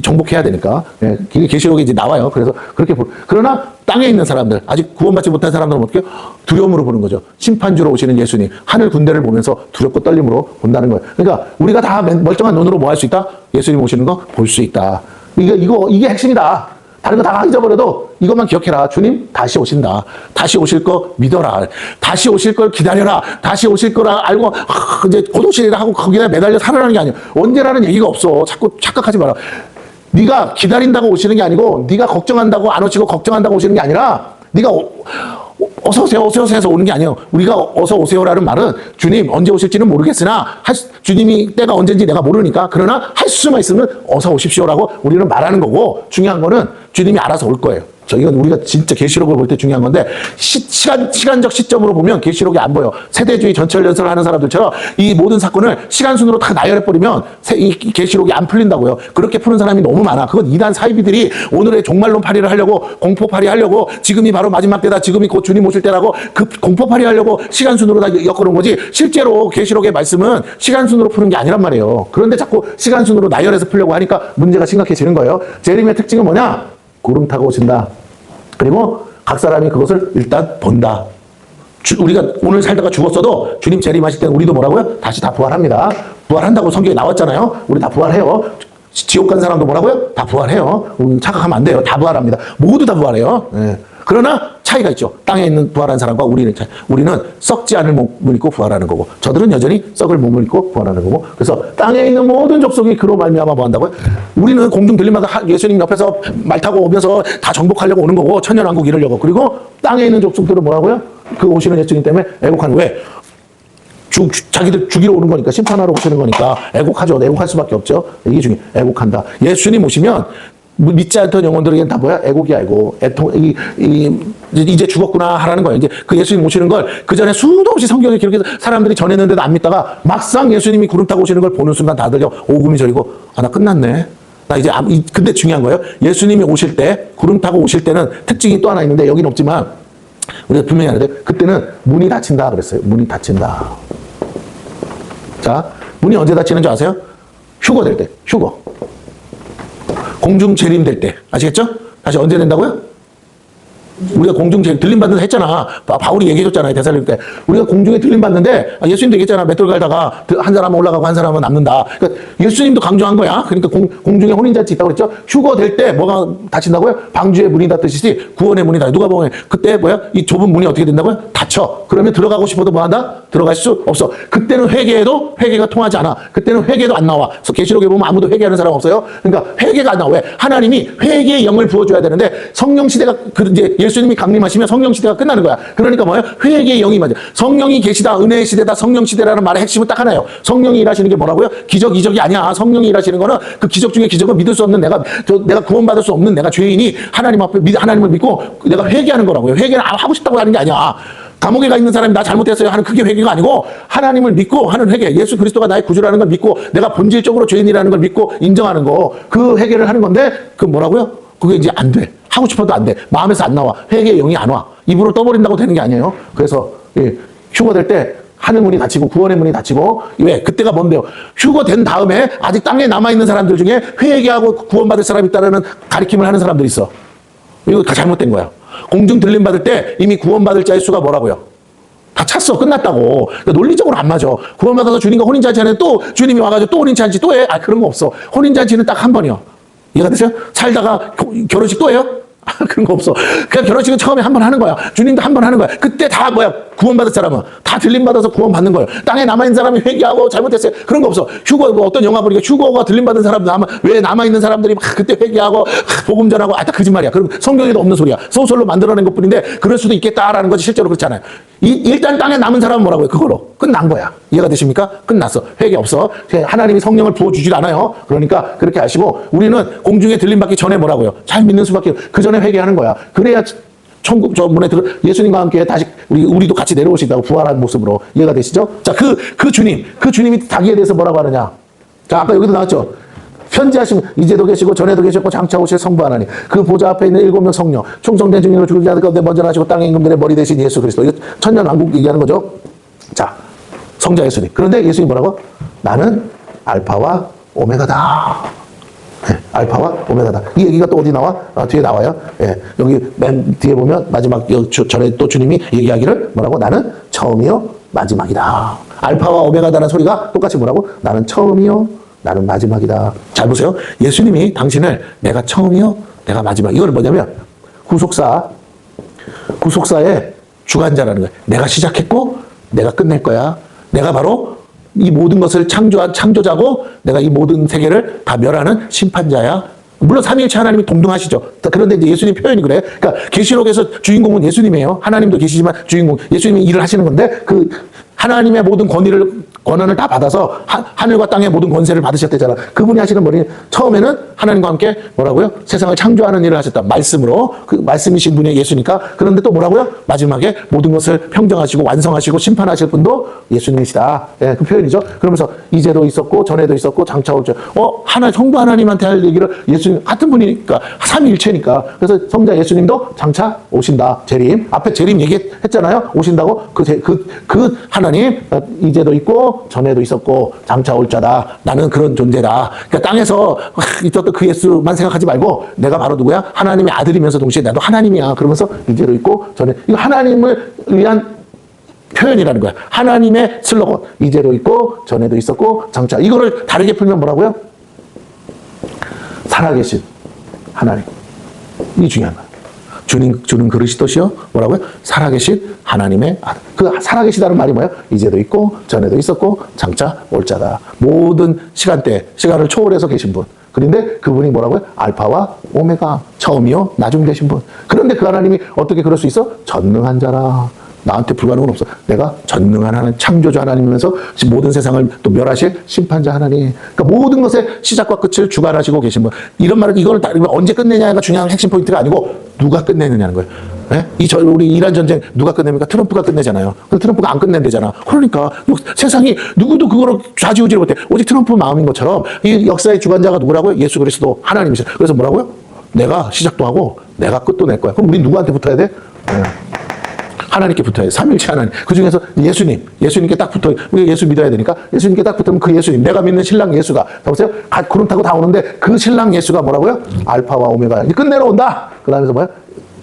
정복해야 되니까. 계시록에 이제 나와요. 그래서 그렇게 그러나 땅에 있는 사람들, 아직 구원받지 못한 사람들은 어떻게 두려움으로 보는 거죠. 심판주로 오시는 예수님, 하늘 군대를 보면서 두렵고 떨림으로 본다는 거예요. 그러니까 우리가 다 멀쩡한 눈으로 뭐 할 수 있다? 예수님 오시는 거 볼 수 있다. 이게 핵심이다. 다른 거 다 잊어버려도 이것만 기억해라. 주님 다시 오신다. 다시 오실 거 믿어라. 다시 오실 걸 기다려라. 다시 오실 거라 알고 이제 곧 오시리라 하고 거기에 매달려 살아라는 게 아니야. 언제라는 얘기가 없어. 자꾸 착각하지 마라. 네가 기다린다고 오시는 게 아니고 네가 걱정한다고 안 오시고 걱정한다고 오시는 게 아니라 네가 어서 오세요 해서 오는 게 아니에요. 우리가 어서 오세요라는 말은 주님 언제 오실지는 모르겠으나 주님이 때가 언제인지 내가 모르니까 그러나 할 수만 있으면 어서 오십시오라고 우리는 말하는 거고, 중요한 거는 주님이 알아서 올 거예요. 이건 우리가 진짜 계시록을 볼 때 중요한 건데, 시간적 시점으로 보면 계시록이 안 보여. 세대주의 전철 연설을 하는 사람들처럼 이 모든 사건을 시간순으로 다 나열해버리면 이 계시록이 안 풀린다고요. 그렇게 푸는 사람이 너무 많아. 그건 이단 사이비들이 오늘의 종말론 파리를 하려고, 공포파리 하려고, 지금이 바로 마지막 때다, 지금이 곧 주님 오실 때라고 그 공포파리 하려고 시간순으로 다 엮어놓은 거지, 실제로 계시록의 말씀은 시간순으로 푸는 게 아니란 말이에요. 그런데 자꾸 시간순으로 나열해서 풀려고 하니까 문제가 심각해지는 거예요. 재림의 특징은 뭐냐? 구름 타고 오신다. 그리고 각 사람이 그것을 일단 본다. 우리가 오늘 살다가 죽었어도 주님 재림하실 때는 우리도 뭐라고요? 다시 다 부활합니다. 부활한다고 성경에 나왔잖아요. 우리 다 부활해요. 지옥 간 사람도 뭐라고요? 다 부활해요. 착각하면 안 돼요. 다 부활합니다. 모두 다 부활해요. 네. 그러나 차이가 있죠. 땅에 있는 부활한 사람과 우리는 썩지 않을 몸을 입고 부활하는 거고, 저들은 여전히 썩을 몸을 입고 부활하는 거고. 그래서 땅에 있는 모든 족속이 그로 말미암아 뭐 한다고요? 우리는 공중 들림마다 예수님 옆에서 말 타고 오면서 다 정복하려고 오는 거고, 천년왕국 이루려고. 그리고 땅에 있는 족속들은 뭐라고요? 그 오시는 예수님 때문에 애곡하는. 왜? 자기들 죽이러 오는 거니까, 심판하러 오시는 거니까 애곡하죠. 애곡할 수밖에 없죠. 이게 중요해. 애곡한다. 예수님 오시면 믿지 않던 영혼들에게는 다 뭐야? 애곡이야, 애곡. 이제 죽었구나 하라는 거예요. 이제 그 예수님 오시는 걸 그 전에 수도 없이 성경에 기록해서 사람들이 전했는데도 안 믿다가 막상 예수님이 구름 타고 오시는 걸 보는 순간 다들 오금이 저리고, 나 끝났네. 나 이제 근데 중요한 거예요. 예수님이 오실 때, 구름 타고 오실 때는 특징이 또 하나 있는데 여기는 없지만 우리가 분명히 알아야 돼. 그때는 문이 닫힌다 그랬어요. 문이 닫힌다. 자, 문이 언제 닫히는 줄 아세요? 휴거 될 때. 휴거. 공중 재림될 때. 아시겠죠? 다시 언제 된다고요? 우리가 공중 재림, 들림받는다 했잖아. 바울이 얘기해줬잖아요. 데살로니가 때. 우리가 공중에 들림받는데, 예수님도 얘기했잖아. 맷돌 갈다가 한 사람은 올라가고 한 사람은 남는다. 그러니까 예수님도 강조한 거야. 그러니까 공중에 혼인잔치 있다고 그랬죠? 휴거 될 때 뭐가 닫힌다고요? 방주의 문이 닫듯이 구원의 문이 닫혀. 누가 보면 그때 이 좁은 문이 어떻게 된다고요? 닫혀. 그러면 들어가고 싶어도 뭐 한다? 들어갈 수 없어. 그때는 회개해도 회개가 통하지 않아. 그때는 회개도 안 나와. 그래서 계시록에 보면 아무도 회개하는 사람 없어요. 그러니까 회개가 안 나와. 왜? 하나님이 회개의 영을 부어줘야 되는데, 성령 시대가 이제 예수님이 강림하시면 성령 시대가 끝나는 거야. 그러니까 뭐예요? 회개의 영이 맞아. 성령이 계시다, 은혜의 시대다, 성령 시대라는 말의 핵심은 딱 하나예요. 성령이 일하시는 게 뭐라고요? 기적, 이적이 아니야. 성령이 일하시는 거는 그 기적 중에 기적을 믿을 수 없는 내가 구원받을 수 없는 내가 죄인이 하나님 앞에 하나님을 믿고 내가 회개하는 거라고요. 회개는 하고 싶다고 하는 게 아니야. 감옥에 가 있는 사람이 나 잘못했어요 하는 그게 회개가 아니고, 하나님을 믿고 하는 회개. 예수 그리스도가 나의 구주라는 걸 믿고 내가 본질적으로 죄인이라는 걸 믿고 인정하는 거. 그 회개를 하는 건데, 그 뭐라고요? 그게 이제 안 돼. 하고 싶어도 안 돼. 마음에서 안 나와. 회개의 영이 안 와. 입으로 떠버린다고 되는 게 아니에요. 그래서 휴거 될 때 하늘 문이 닫히고 구원의 문이 닫히고 왜? 그때가 뭔데요? 휴거된 다음에 아직 땅에 남아있는 사람들 중에 회개하고 구원받을 사람이 있다는 가리킴을 하는 사람들이 있어. 이거 다 잘못된 거야. 공중 들림 받을 때 이미 구원받을 자의 수가 뭐라고요? 다 찼어. 끝났다고. 그러니까 논리적으로 안 맞아. 구원받아서 주님과 혼인잔치 하는데 또 주님이 와가지고 또 혼인잔치 또 해? 아, 그런 거 없어. 혼인잔치는 딱 한 번이요. 이해가 되세요? 살다가 결혼식 또 해요? 그런 거 없어. 그냥 결혼식은 처음에 한 번 하는 거야. 주님도 한 번 하는 거야. 그때 다 뭐야? 구원받을 사람은 다 들림받아서 구원받는 거예요. 땅에 남아있는 사람이 회개하고 잘못했어요. 그런 거 없어. 휴거, 뭐 어떤 영화 보니까 휴거가 들림받은 사람 왜 남아있는 사람들이 막 그때 회개하고 복음 전하고 다 거짓말이야. 그럼 성경에도 없는 소리야. 소설로 만들어낸 것 뿐인데 그럴 수도 있겠다라는 거지 실제로 그렇지 않아요. 일단 땅에 남은 사람은 뭐라고요? 그거로. 끝난 거야. 이해가 되십니까? 끝났어. 회개 없어. 하나님이 성령을 부어주질 않아요. 그러니까 그렇게 하시고 우리는 공중에 들림받기 전에 뭐라고요? 잘 믿는 수밖에 그 전에 회개하는 거야. 그래야 천국 저 문에 들어 예수님과 함께 다시 우리도 같이 내려올 수 있다고 부활한 모습으로 이해가 되시죠? 자, 그 주님이 자기에 대해서 뭐라고 하느냐? 자, 아까 여기도 나왔죠. 편지하시면 이제도 계시고 전에도 계셨고 장차 오실 성부 하나님 그 보좌 앞에 있는 7명 성령 충성된 증인으로 죽은 자들 가운데 먼저 나시고 땅의 임금들의 머리 대신 예수 그리스도. 이거 천년왕국 얘기하는 거죠. 자, 성자 예수님. 그런데 예수님 뭐라고? 나는 알파와 오메가다. 네, 알파와 오메가다. 이 얘기가 또 어디 나와? 뒤에 나와요. 네, 여기 맨 뒤에 보면 마지막 전에 또 주님이 얘기하기를 뭐라고? 나는 처음이요 마지막이다. 알파와 오메가다라는 소리가 똑같이 뭐라고? 나는 처음이요 나는 마지막이다. 잘 보세요. 예수님이 당신을 내가 처음이요 내가 마지막. 이거는 뭐냐면 구속사의 주관자라는 거예요. 내가 시작했고 내가 끝낼 거야. 내가 바로 이 모든 것을 창조한 창조자고 내가 이 모든 세계를 다 멸하는 심판자야. 물론 삼위일체 하나님이 동등하시죠. 그런데 이제 예수님 표현이 그래. 그러니까 계시록에서 주인공은 예수님이에요. 하나님도 계시지만 주인공 예수님이 일을 하시는 건데 그 하나님의 모든 권한을 다 받아서 하늘과 땅의 모든 권세를 받으셨대잖아. 그분이 하시는 머리 처음에는 하나님과 함께 뭐라고요? 세상을 창조하는 일을 하셨다. 말씀으로. 그 말씀이신 분이 예수니까. 그런데 또 뭐라고요? 마지막에 모든 것을 평정하시고 완성하시고 심판하실 분도 예수님이시다. 예, 그 표현이죠. 그러면서 이제도 있었고 전에도 있었고 장차 올 줄. 성부 하나님한테 할 얘기를 예수님 같은 분이니까 삼위일체니까. 그래서 성자 예수님도 장차 오신다. 재림. 앞에 재림 얘기했잖아요. 오신다고. 그 하나님 이제도 있고 전에도 있었고 장차 올 자다. 나는 그런 존재다. 그러니까 땅에서 있었던 그 예수만 생각하지 말고 내가 바로 누구야? 하나님의 아들이면서 동시에 나도 하나님이야. 그러면서 이제도 있고 전에. 이거 하나님을 위한 표현이라는 거야. 하나님의 슬로건. 이제도 있고 전에도 있었고 장차. 이거를 다르게 풀면 뭐라고요? 살아계신 하나님. 이게 중요한 거야. 주는 그리스도시요 뭐라고요? 살아계신 하나님의 아들. 그 살아계시다는 말이 뭐예요? 이제도 있고 전에도 있었고 장차 올 자다. 모든 시간을 초월해서 계신 분. 그런데 그분이 뭐라고요? 알파와 오메가, 처음이요 나중 되신 분. 그런데 그 하나님이 어떻게 그럴 수 있어? 전능한 자라. 나한테 불가능은 없어. 내가 전능한 하나님, 창조자 하나님이면서 모든 세상을 또 멸하실 심판자 하나님. 그러니까 모든 것의 시작과 끝을 주관하시고 계신 분. 이런 말은 이걸 언제 끝내냐가 중요한 핵심 포인트가 아니고 누가 끝내느냐는 거예요. 네? 우리 이란 전쟁 누가 끝냅니까? 트럼프가 끝내잖아요. 근데 트럼프가 안 끝낸대잖아. 그러니까 세상이 누구도 그거를 좌지우지를 못해. 오직 트럼프 마음인 것처럼 이 역사의 주관자가 누구라고요? 예수 그리스도 하나님이세요. 그래서 뭐라고요? 내가 시작도 하고 내가 끝도 낼 거야. 그럼 우리 누구한테 붙어야 돼? 네. 하나님께 붙어야 돼. 삼위일체 하나님. 그 중에서 예수님께 딱 붙어. 우리가 예수 믿어야 되니까 예수님께 딱 붙으면 그 예수님, 내가 믿는 신랑 예수가. 보세요. 구름 타고 다 오는데 그 신랑 예수가 뭐라고요? 알파와 오메가. 이제 끝내러 온다. 그 다음에서 뭐야?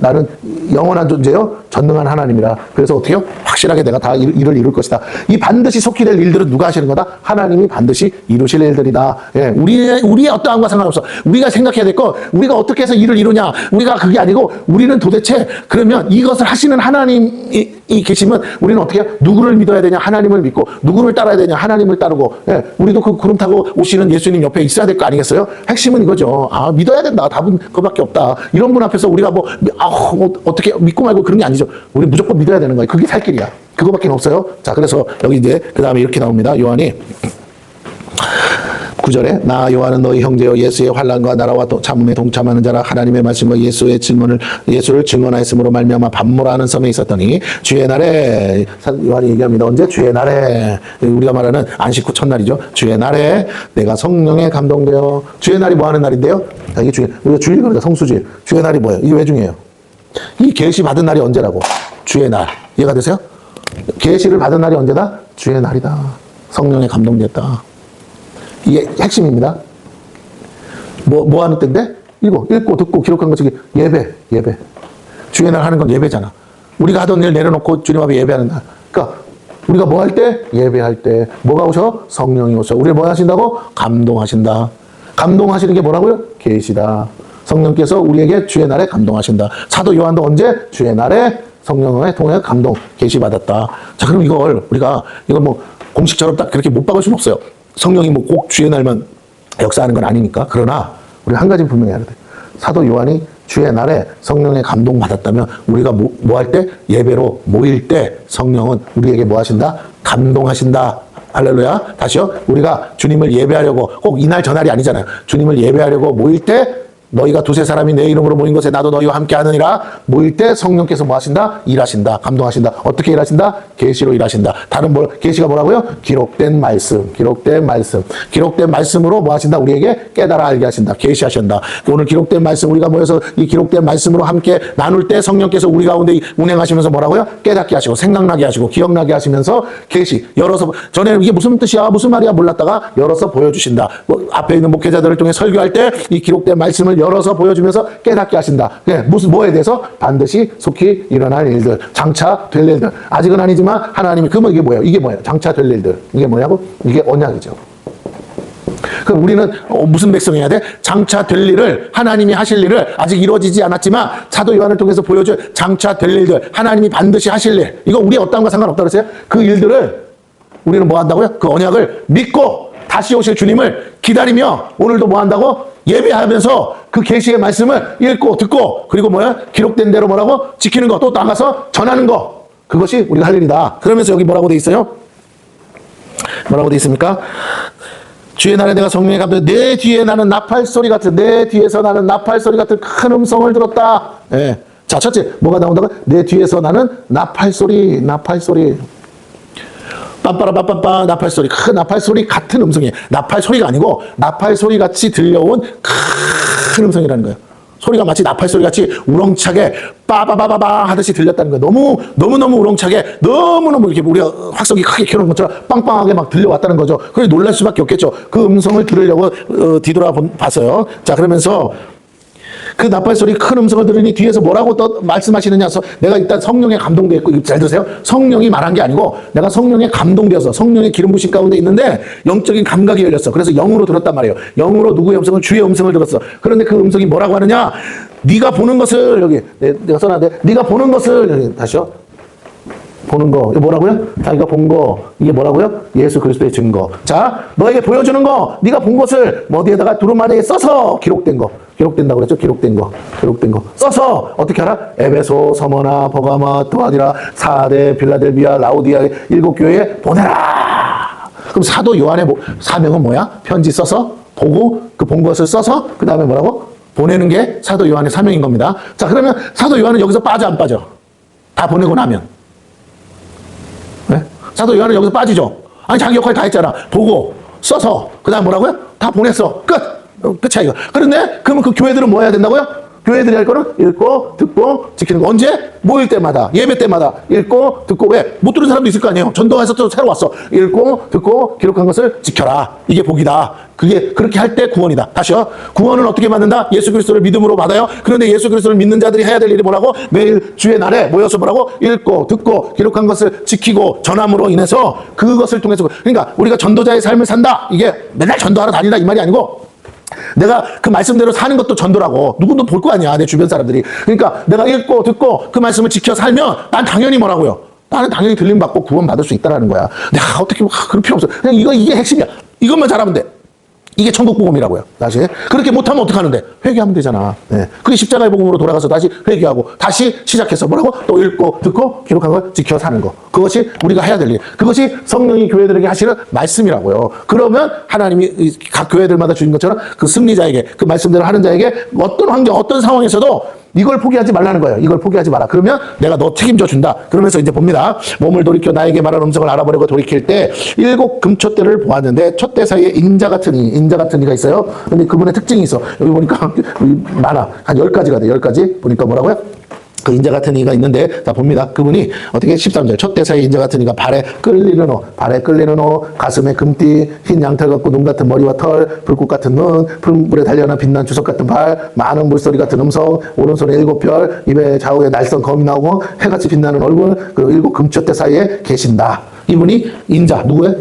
나는 영원한 존재요. 전능한 하나님이라. 그래서 어떻게 해요? 확실하게 내가 다 일을 이룰 것이다. 이 반드시 속히 될 일들은 누가 하시는 거다? 하나님이 반드시 이루실 일들이다. 예, 우리의 어떠함과 상관없어. 우리가 생각해야 될 거, 우리가 어떻게 해서 일을 이루냐. 우리가 그게 아니고, 우리는 도대체 그러면 이것을 하시는 하나님이 계시면 우리는 어떻게 해요? 누구를 믿어야 되냐? 하나님을 믿고, 누구를 따라야 되냐? 하나님을 따르고, 예, 우리도 그 구름 타고 오시는 예수님 옆에 있어야 될 거 아니겠어요? 핵심은 이거죠. 믿어야 된다. 답은 그거밖에 없다. 이런 분 앞에서 우리가 어떻게 믿고 말고 그런 게 아니죠. 우리 무조건 믿어야 되는 거예요. 그게 살 길이야. 그거밖에 없어요. 자, 그래서 여기 이제 그 다음에 이렇게 나옵니다. 요한이 9절에 나 요한은 너희 형제여 예수의 환난과 나라와 참음에 동참하는 자라. 하나님의 말씀과 예수를 증언하였으므로 말미암아 밤모라는 섬에 있었더니 주의 날에, 요한이 얘기합니다. 언제? 주의 날에, 우리가 말하는 안식 후 첫날이죠. 주의 날에 내가 성령에 감동되어. 주의 날이 뭐 하는 날인데요? 이게 우리가 주일 그러니까 성수질. 주의 날이 뭐예요? 이게 왜 중요해요? 이 계시 받은 날이 언제라고? 주의 날. 이해가 되세요? 계시를 받은 날이 언제다? 주의 날이다. 성령에 감동됐다. 이게 핵심입니다. 뭐 하는 때인데? 읽고 듣고 기록한 것이 예배. 주의 날 하는 건 예배잖아. 우리가 하던 일 내려놓고 주님 앞에 예배하는 날. 그러니까 우리가 뭐 할 때? 예배할 때. 뭐가 오셔? 성령이 오셔. 우리를 뭐 하신다고? 감동하신다. 감동하시는 게 뭐라고요? 계시다. 성령께서 우리에게 주의 날에 감동하신다. 사도 요한도 언제? 주의 날에 성령을 통해 감동, 계시받았다. 자, 그럼 우리가 뭐 공식처럼 딱 그렇게 못 박을 수는 없어요. 성령이 뭐 꼭 주의 날만 역사하는 건 아니니까. 그러나 우리 한 가지 분명히 해야 돼. 사도 요한이 주의 날에 성령의 감동 받았다면 우리가 뭐 할 때? 예배로 모일 때 성령은 우리에게 뭐 하신다? 감동하신다. 할렐루야. 다시요. 우리가 주님을 예배하려고 꼭 이날 저날이 아니잖아요. 주님을 예배하려고 모일 때 너희가 두세 사람이 내 이름으로 모인 것에 나도 너희와 함께 하느니라. 모일 때 성령께서 뭐 하신다? 일하신다. 감동하신다. 어떻게 일하신다? 계시로 일하신다. 계시가 뭐라고요? 기록된 말씀. 기록된 말씀으로 뭐 하신다? 우리에게 깨달아 알게 하신다. 계시하신다. 오늘 기록된 말씀 우리가 모여서 이 기록된 말씀으로 함께 나눌 때 성령께서 우리 가운데 운행하시면서 뭐라고요? 깨닫게 하시고 생각나게 하시고 기억나게 하시면서 계시 열어서 전에 이게 무슨 뜻이야? 무슨 말이야? 몰랐다가 열어서 보여주신다. 앞에 있는 목회자들을 통해 설교할 때 이 기록된 말씀을 열어서 보여주면서 깨닫게 하신다. 뭐에 대해서? 반드시 속히 일어날 일들, 장차 될 일들. 아직은 아니지만 하나님이 그러면 이게 뭐예요? 장차 될 일들. 이게 뭐냐고? 이게 언약이죠. 그럼 우리는 무슨 백성해야 돼? 장차 될 일을, 하나님이 하실 일을 아직 이루어지지 않았지만 사도 요한을 통해서 보여줄 장차 될 일들, 하나님이 반드시 하실 일. 이거 우리의 어떤 것과 상관없다고 그랬어요? 그 일들을 우리는 뭐 한다고요? 그 언약을 믿고 다시 오실 주님을 기다리며 오늘도 뭐 한다고? 예배하면서 그 계시의 말씀을 읽고 듣고 그리고 기록된 대로 뭐라고? 지키는 거, 또 나가서 전하는 거. 그것이 우리가 할 일이다. 그러면서 여기 뭐라고 돼 있어요? 뭐라고 돼 있습니까? 주의 날에 내가 성령에 감동, 내 뒤에 나는 나팔소리 같은, 내 뒤에서 나는 나팔소리 같은 큰 음성을 들었다. 예. 자, 첫째, 뭐가 나온다고? 내 뒤에서 나는 나팔소리. 빰빠라빰빰빰 나팔소리, 큰 나팔소리 같은 음성이에요. 나팔소리가 아니고 나팔소리 같이 들려온 큰 음성이라는 거예요. 소리가 마치 나팔소리 같이 우렁차게 빠바바바바 하듯이 들렸다는 거예요. 너무너무 우렁차게 너무너무 이렇게 우리가 확성기 크게 켜놓은 것처럼 빵빵하게 막 들려왔다는 거죠. 그래서 놀랄 수밖에 없겠죠. 그 음성을 들으려고 봤어요. 자, 그러면서 그 나팔소리 큰 음성을 들으니 뒤에서 뭐라고 또 말씀하시느냐. 내가 일단 성령에 감동되었고, 잘 들으세요. 성령이 말한 게 아니고 내가 성령에 감동되어서 성령의 기름 부신 가운데 있는데 영적인 감각이 열렸어. 그래서 영으로 들었단 말이에요. 영으로 누구의 음성을? 주의 음성을 들었어. 그런데 그 음성이 뭐라고 하느냐. 네가 보는 것을, 여기 내가 써놨는데, 네가 보는 것을, 여기 다시요. 보는 거. 이거 뭐라고요? 자기가 본 거. 이게 뭐라고요? 예수 그리스도의 증거. 자, 너에게 보여주는 거. 네가 본 것을 어디에다가 두루마리에 써서 기록된 거. 기록된다고 그랬죠? 기록된 거. 써서 어떻게 알아? 에베소, 서머나, 버가마, 두아디라, 사대, 빌라델비아, 라우디아 7교회에 보내라. 그럼 사도 요한의 사명은 뭐야? 편지 써서 보고 그 본 것을 써서 그 다음에 뭐라고? 보내는 게 사도 요한의 사명인 겁니다. 자, 그러면 사도 요한은 여기서 빠져 안 빠져? 다 보내고 나면. 네? 사도 요한은 여기서 빠지죠? 아니, 자기 역할 다 했잖아. 보고 써서 그 다음 뭐라고요? 다 보냈어. 끝이야 이거. 그런데 그러면 그 교회들은 뭐 해야 된다고요? 교회들이 할 거는 읽고 듣고 지키는 거. 언제? 모일 때마다, 예배 때마다 읽고 듣고. 왜? 못 들은 사람도 있을 거 아니에요. 전도해서 또 새로 왔어. 읽고 듣고 기록한 것을 지켜라. 이게 복이다. 그게 그렇게 할 때 구원이다. 다시요. 구원은 어떻게 받는다? 예수 그리스도를 믿음으로 받아요. 그런데 예수 그리스도를 믿는 자들이 해야 될 일이 뭐라고? 매일 주의 날에 모여서 뭐라고? 읽고 듣고 기록한 것을 지키고 전함으로 인해서 그것을 통해서, 그러니까 우리가 전도자의 삶을 산다. 이게 맨날 전도하러 다니다 이 말이 아니고, 내가 그 말씀대로 사는 것도 전도라고. 누구도 볼 거 아니야, 내 주변 사람들이. 그러니까 내가 읽고 듣고 그 말씀을 지켜 살면 난 당연히 뭐라고요? 나는 당연히 들림받고 구원받을 수 있다는 거야. 내가 어떻게 그럴 필요 없어. 그냥 이게 핵심이야. 이것만 잘하면 돼. 이게 천국 복음이라고요. 다시 그렇게 못하면 어떡하는데? 회개하면 되잖아. 네. 그게 십자가의 복음으로 돌아가서 다시 회개하고 다시 시작해서 뭐라고? 또 읽고 듣고 기록한 걸 지켜 사는 거. 그것이 우리가 해야 될 일. 그것이 성령이 교회들에게 하시는 말씀이라고요. 그러면 하나님이 각 교회들마다 주신 것처럼 그 승리자에게, 그 말씀대로 하는 자에게 어떤 환경, 어떤 상황에서도 이걸 포기하지 말라는 거예요. 이걸 포기하지 마라. 그러면 내가 너 책임져 준다. 그러면서 이제 봅니다. 몸을 돌이켜 나에게 말한 음성을 알아보려고 돌이킬 때 7 금촛대를 보았는데 촛대 사이에 인자 같은 이가 있어요. 근데 그분의 특징이 있어. 여기 보니까 많아. 한 10가지가 돼. 10가지. 보니까 뭐라고요? 그 인자 같은 이가 있는데, 자, 봅니다. 그분이 어떻게 13절. 첫 대사의 인자 같은 이가 발에 끌리는 옷, 가슴에 금띠, 흰 양털 같고 눈 같은 머리와 털, 불꽃 같은 눈, 푸른불에 달려나 빛난 주석 같은 발, 많은 물소리 같은 음성, 오른손에 7별, 입에 좌우에 날선 검이 나오고 해같이 빛나는 얼굴, 그리고 7 금초대 사이에 계신다. 이분이 인자, 누구예요?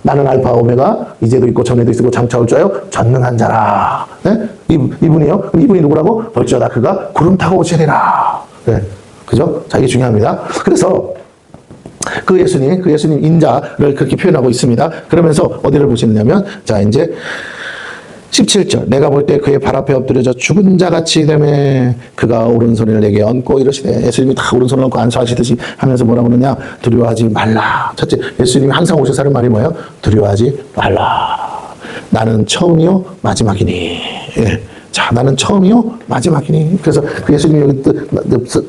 나는 알파 오메가, 이제도 있고 전에도 있고 장차 올 자요 전능한 자라. 네? 이분이요. 이분이 누구라고? 볼지어다 그가 구름 타고 오시리라. 네. 그죠? 자, 이게 중요합니다. 그래서 그 예수님 인자를 그렇게 표현하고 있습니다. 그러면서 어디를 보시느냐면, 자, 이제 17절. 내가 볼 때 그의 발 앞에 엎드려져 죽은 자 같이 되매 그가 오른손을 내게 얹고 이러시되, 예수님이 다 오른손을 얹고 안수하시듯이 하면서 뭐라고 그러냐? 두려워하지 말라. 첫째, 예수님이 항상 오셔서 하는 말이 뭐예요? 두려워하지 말라. 나는 처음이요 마지막이니. 예. 자, 나는 처음이요 마지막이니. 그래서 그 예수님이 여기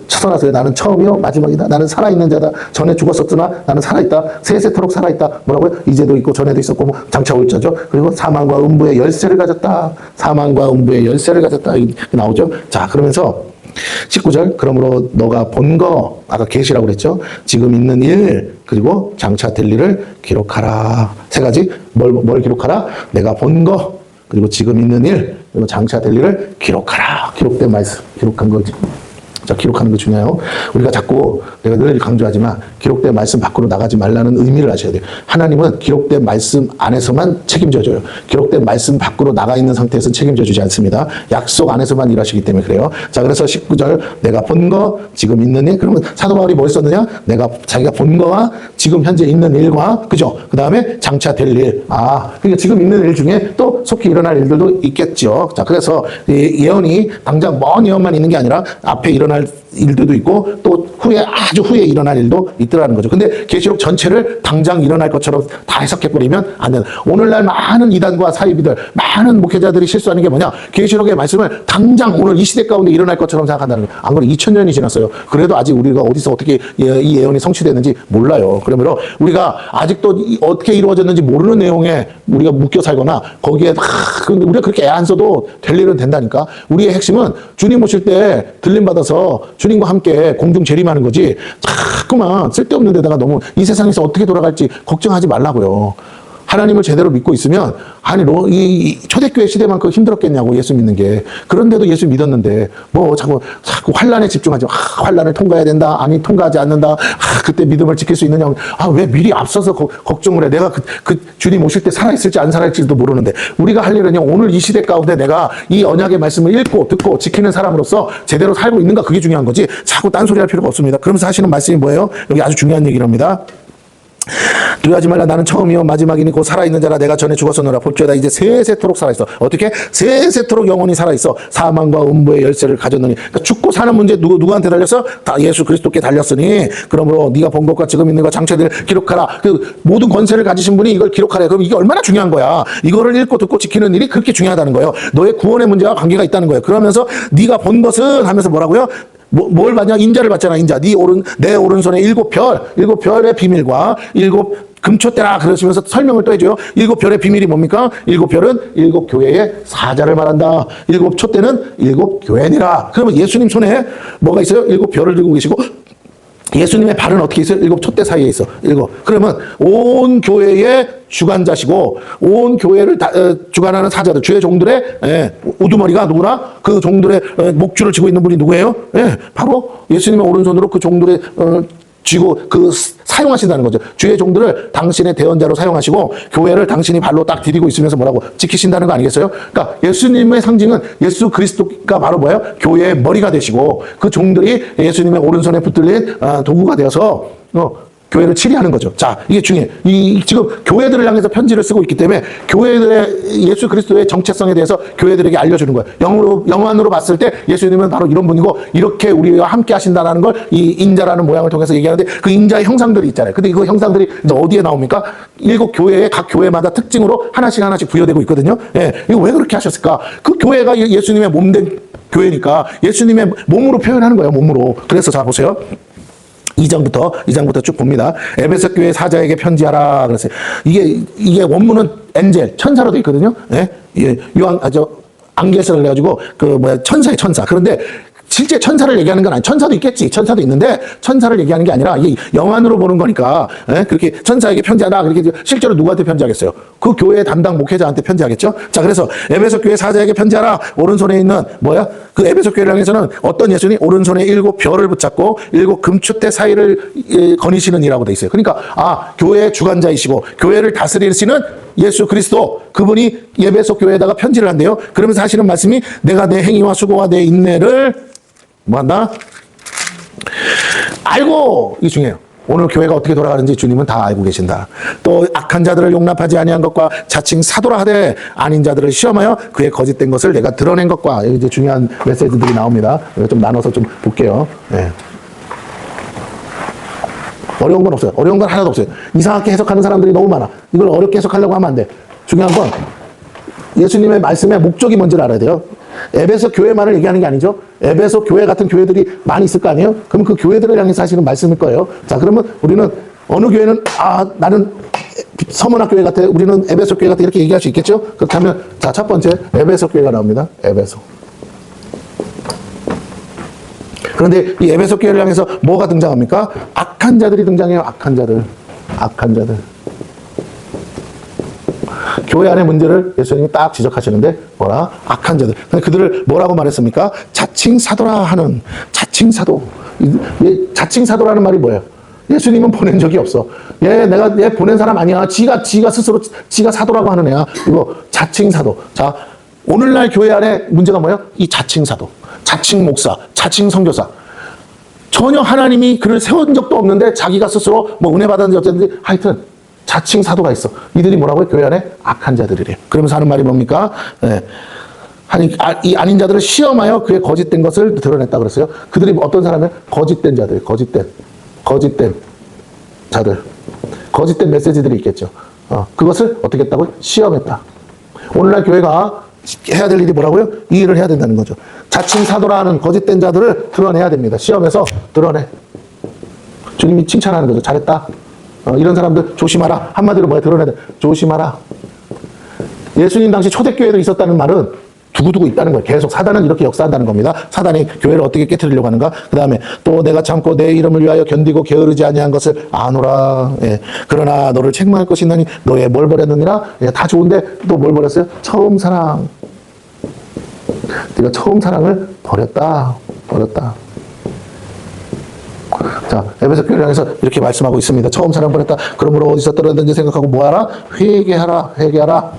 쳐서나서요. 나는 처음이요 마지막이다. 나는 살아있는 자다. 전에 죽었었으나 나는 살아있다. 세세토록 살아있다. 뭐라고요? 이제도 있고 전에도 있었고 뭐 장차 올 자죠. 그리고 사망과 음부의 열쇠를 가졌다. 사망과 음부의 열쇠를 가졌다. 이렇게 나오죠. 자, 그러면서 19절. 그러므로 너가 본 거, 아까 계시라고 그랬죠. 지금 있는 일, 그리고 장차 될 일을 기록하라. 세 가지. 뭘 기록하라? 내가 본 거, 그리고 지금 있는 일, 그리고 장차 될 일을 기록하라. 기록된 말씀, 기록한 거지. 자, 기록하는 게 중요해요. 우리가 자꾸, 내가 늘 강조하지만 기록된 말씀 밖으로 나가지 말라는 의미를 아셔야 돼요. 하나님은 기록된 말씀 안에서만 책임져줘요. 기록된 말씀 밖으로 나가 있는 상태에서는 책임져 주지 않습니다. 약속 안에서만 일하시기 때문에 그래요. 자, 그래서 19절, 내가 본 거, 지금 있는 일. 그러면 사도 바울이 뭘 썼느냐? 자기가 본 거와 지금 현재 있는 일과, 그죠? 그 다음에 장차 될 일. 그러니까 지금 있는 일 중에 또 속히 일어날 일들도 있겠죠. 자, 그래서 예언이 당장 먼 예언만 있는 게 아니라 앞에 일어날 일들도 있고 또 아주 후에 일어날 일도 있더라는 거죠. 근데 계시록 전체를 당장 일어날 것처럼 다 해석해버리면 안 된다. 오늘날 많은 이단과 사이비들, 많은 목회자들이 실수하는 게 뭐냐? 계시록의 말씀을 당장 오늘 이 시대 가운데 일어날 것처럼 생각한다는 거예요. 안 그래도 2000년이 지났어요. 그래도 아직 우리가 어디서 어떻게 이 예언이 성취되는지 몰라요. 그러므로 우리가 아직도 어떻게 이루어졌는지 모르는 내용에 우리가 묶여 살거나 거기에 우리가 그렇게 애 안 써도 될 일은 된다니까. 우리의 핵심은 주님 오실 때 들림 받아서 주님과 함께 공중 재림하는 거지, 자꾸만 쓸데없는 데다가 너무 이 세상에서 어떻게 돌아갈지 걱정하지 말라고요. 하나님을 제대로 믿고 있으면, 아니, 이 초대교회 시대만큼 힘들었겠냐고, 예수 믿는 게. 그런데도 예수 믿었는데, 뭐, 자꾸 환란에 집중하지. 환란을 통과해야 된다. 아니, 통과하지 않는다. 그때 믿음을 지킬 수 있느냐. 왜 미리 앞서서 걱정을 해. 내가 그 주님 오실 때 살아있을지 안 살아있을지도 모르는데. 우리가 할 일은요, 오늘 이 시대 가운데 내가 이 언약의 말씀을 읽고, 듣고, 지키는 사람으로서 제대로 살고 있는가, 그게 중요한 거지. 자꾸 딴소리 할 필요가 없습니다. 그러면서 하시는 말씀이 뭐예요? 여기 아주 중요한 얘기를 합니다. 두려워하지 말라. 나는 처음이요 마지막이니 곧 살아있는 자라. 내가 전에 죽었었노라. 볼지어다 이제 세세토록 살아있어. 어떻게? 세세토록 영원히 살아있어. 사망과 음부의 열쇠를 가졌느니. 그러니까 죽고 사는 문제 누구한테 달렸어? 다 예수 그리스도께 달렸으니, 그러므로 네가 본 것과 지금 있는 것 장차들 기록하라. 그 모든 권세를 가지신 분이 이걸 기록하래. 그럼 이게 얼마나 중요한 거야. 이거를 읽고 듣고 지키는 일이 그렇게 중요하다는 거예요. 너의 구원의 문제와 관계가 있다는 거예요. 그러면서 네가 본 것은 하면서 뭐라고요? 뭘 받냐? 인자를 받잖아, 인자. 내 오른손에 7별의 비밀과 7 금초대라 그러시면서 설명을 또 해줘요. 7별의 비밀이 뭡니까? 7별은 7 교회의 사자를 말한다. 7 촛대는 7 교회니라. 그러면 예수님 손에 뭐가 있어요? 7 별을 들고 계시고, 예수님의 발은 어떻게 있어요? 7 촛대 사이에 있어. 7. 그러면 온 교회의 주관자시고, 온 교회를 주관하는 사자들, 주의 종들의 우두머리가 누구나? 그 종들의 목줄을 쥐고 있는 분이 누구예요? 바로 예수님의 오른손으로 그 종들의 쥐고 사용하신다는 거죠. 주의 종들을 당신의 대언자로 사용하시고 교회를 당신이 발로 딱 디디고 있으면서 뭐라고 지키신다는 거 아니겠어요? 그러니까 예수님의 상징은 예수 그리스도가 바로 뭐예요? 교회의 머리가 되시고 그 종들이 예수님의 오른손에 붙들린 도구가 되어서 교회를 치리하는 거죠. 자, 이게 중요해요. 지금 교회들을 향해서 편지를 쓰고 있기 때문에 교회들의 예수 그리스도의 정체성에 대해서 교회들에게 알려주는 거예요. 영안으로 봤을 때 예수님은 바로 이런 분이고 이렇게 우리와 함께 하신다는 걸 이 인자라는 모양을 통해서 얘기하는데, 그 인자의 형상들이 있잖아요. 근데 그 형상들이 이제 어디에 나옵니까? 7 교회의 각 교회마다 특징으로 하나씩 부여되고 있거든요. 이거 왜 그렇게 하셨을까? 그 교회가 예수님의 몸된 교회니까 예수님의 몸으로 표현하는 거예요. 몸으로. 그래서 자, 보세요. 2장부터 쭉 봅니다. 에베소 교회 사자에게 편지하라 그랬어요. 이게 원문은 엔젤, 천사로 되어 있거든요. 안겔서를 해가지고 천사의 천사. 그런데 실제 천사를 얘기하는 건 아니. 천사도 있겠지. 천사도 있는데 천사를 얘기하는 게 아니라 이게 영안으로 보는 거니까 그렇게 천사에게 편지하다 그렇게 실제로 누구한테 편지하겠어요? 그 교회 담당 목회자한테 편지하겠죠. 자, 그래서 에베소 교회 사자에게 편지하라. 오른손에 있는 뭐야? 그 에베소 교회를 향해서는 어떤 예수님? 오른손에 7 별을 붙잡고 7 금추대 사이를 거니시는 이라고 돼 있어요. 그러니까 교회의 주관자이시고 교회를 다스리시는 예수 그리스도, 그분이 에베소 교회에다가 편지를 한대요. 그러면서 하시는 말씀이 내가 내 행위와 수고와 내 인내를 뭐한다? 알고. 이게 중요해요. 오늘 교회가 어떻게 돌아가는지 주님은 다 알고 계신다. 또 악한 자들을 용납하지 아니한 것과 자칭 사도라 하되 아닌 자들을 시험하여 그의 거짓된 것을 내가 드러낸 것과, 이제 중요한 메시지들이 나옵니다. 좀 나눠서 좀 볼게요. 네. 어려운 건 없어요. 어려운 건 하나도 없어요. 이상하게 해석하는 사람들이 너무 많아. 이걸 어렵게 해석하려고 하면 안 돼. 중요한 건 예수님의 말씀의 목적이 뭔지를 알아야 돼요. 에베소 교회만을 얘기하는 게 아니죠. 에베소 교회 같은 교회들이 많이 있을 거 아니에요? 그럼 그 교회들을 향해서 하시는 말씀일 거예요. 자, 그러면 우리는 어느 교회는 나는 서문학 교회 같아, 우리는 에베소 교회 같아, 이렇게 얘기할 수 있겠죠? 그렇다면 자, 첫 번째 에베소 교회가 나옵니다. 에베소. 그런데 이 에베소 교회를 향해서 뭐가 등장합니까? 악한 자들이 등장해요. 악한 자들. 교회 안의 문제를 예수님이 딱 지적하시는데 뭐라? 악한 자들. 그들을 뭐라고 말했습니까? 자칭 사도라 하는, 자칭 사도. 자칭 사도라는 말이 뭐예요? 예수님은 보낸 적이 없어. 얘 보낸 사람 아니야. 지가 스스로 지가 사도라고 하는 애야. 이거 자칭 사도. 자, 오늘날 교회 안에 문제가 뭐예요? 이 자칭 사도, 자칭 목사, 자칭 선교사. 전혀 하나님이 그를 세운 적도 없는데 자기가 스스로 뭐 은혜 받았는지 어쨌든지 하여튼 자칭 사도가 있어. 이들이 뭐라고요? 교회 안에 악한 자들이래요. 그러면서 하는 말이 뭡니까? 네. 이 아닌 자들을 시험하여 그의 거짓된 것을 드러냈다 그랬어요. 그들이 어떤 사람이에요? 거짓된 자들, 거짓된 자들, 거짓된 메시지들이 있겠죠. 그것을 어떻게 했다고요? 시험했다. 오늘날 교회가 해야 될 일이 뭐라고요? 이 일을 해야 된다는 거죠. 자칭 사도라는 거짓된 자들을 드러내야 됩니다. 시험해서 드러내. 주님이 칭찬하는 거죠. 잘했다. 이런 사람들 조심하라. 한마디로 뭐야? 드러내야 돼. 조심하라. 예수님 당시 초대교회도 있었다는 말은 두고두고 있다는 거예요. 계속 사단은 이렇게 역사한다는 겁니다. 사단이 교회를 어떻게 깨트리려고 하는가? 그 다음에 또 내가 참고 내 이름을 위하여 견디고 게으르지 아니한 것을 아노라. 예. 그러나 너를 책망할 것이 있나니 너의 뭘 버렸느니라? 예. 다 좋은데 또 뭘 버렸어요? 처음 사랑. 네가 처음 사랑을 버렸다. 자, 에베소 교회를 향해서 이렇게 말씀하고 있습니다. 처음 사랑 버렸다. 그러므로 어디서 떨어졌는지 생각하고 뭐하라? 회개하라.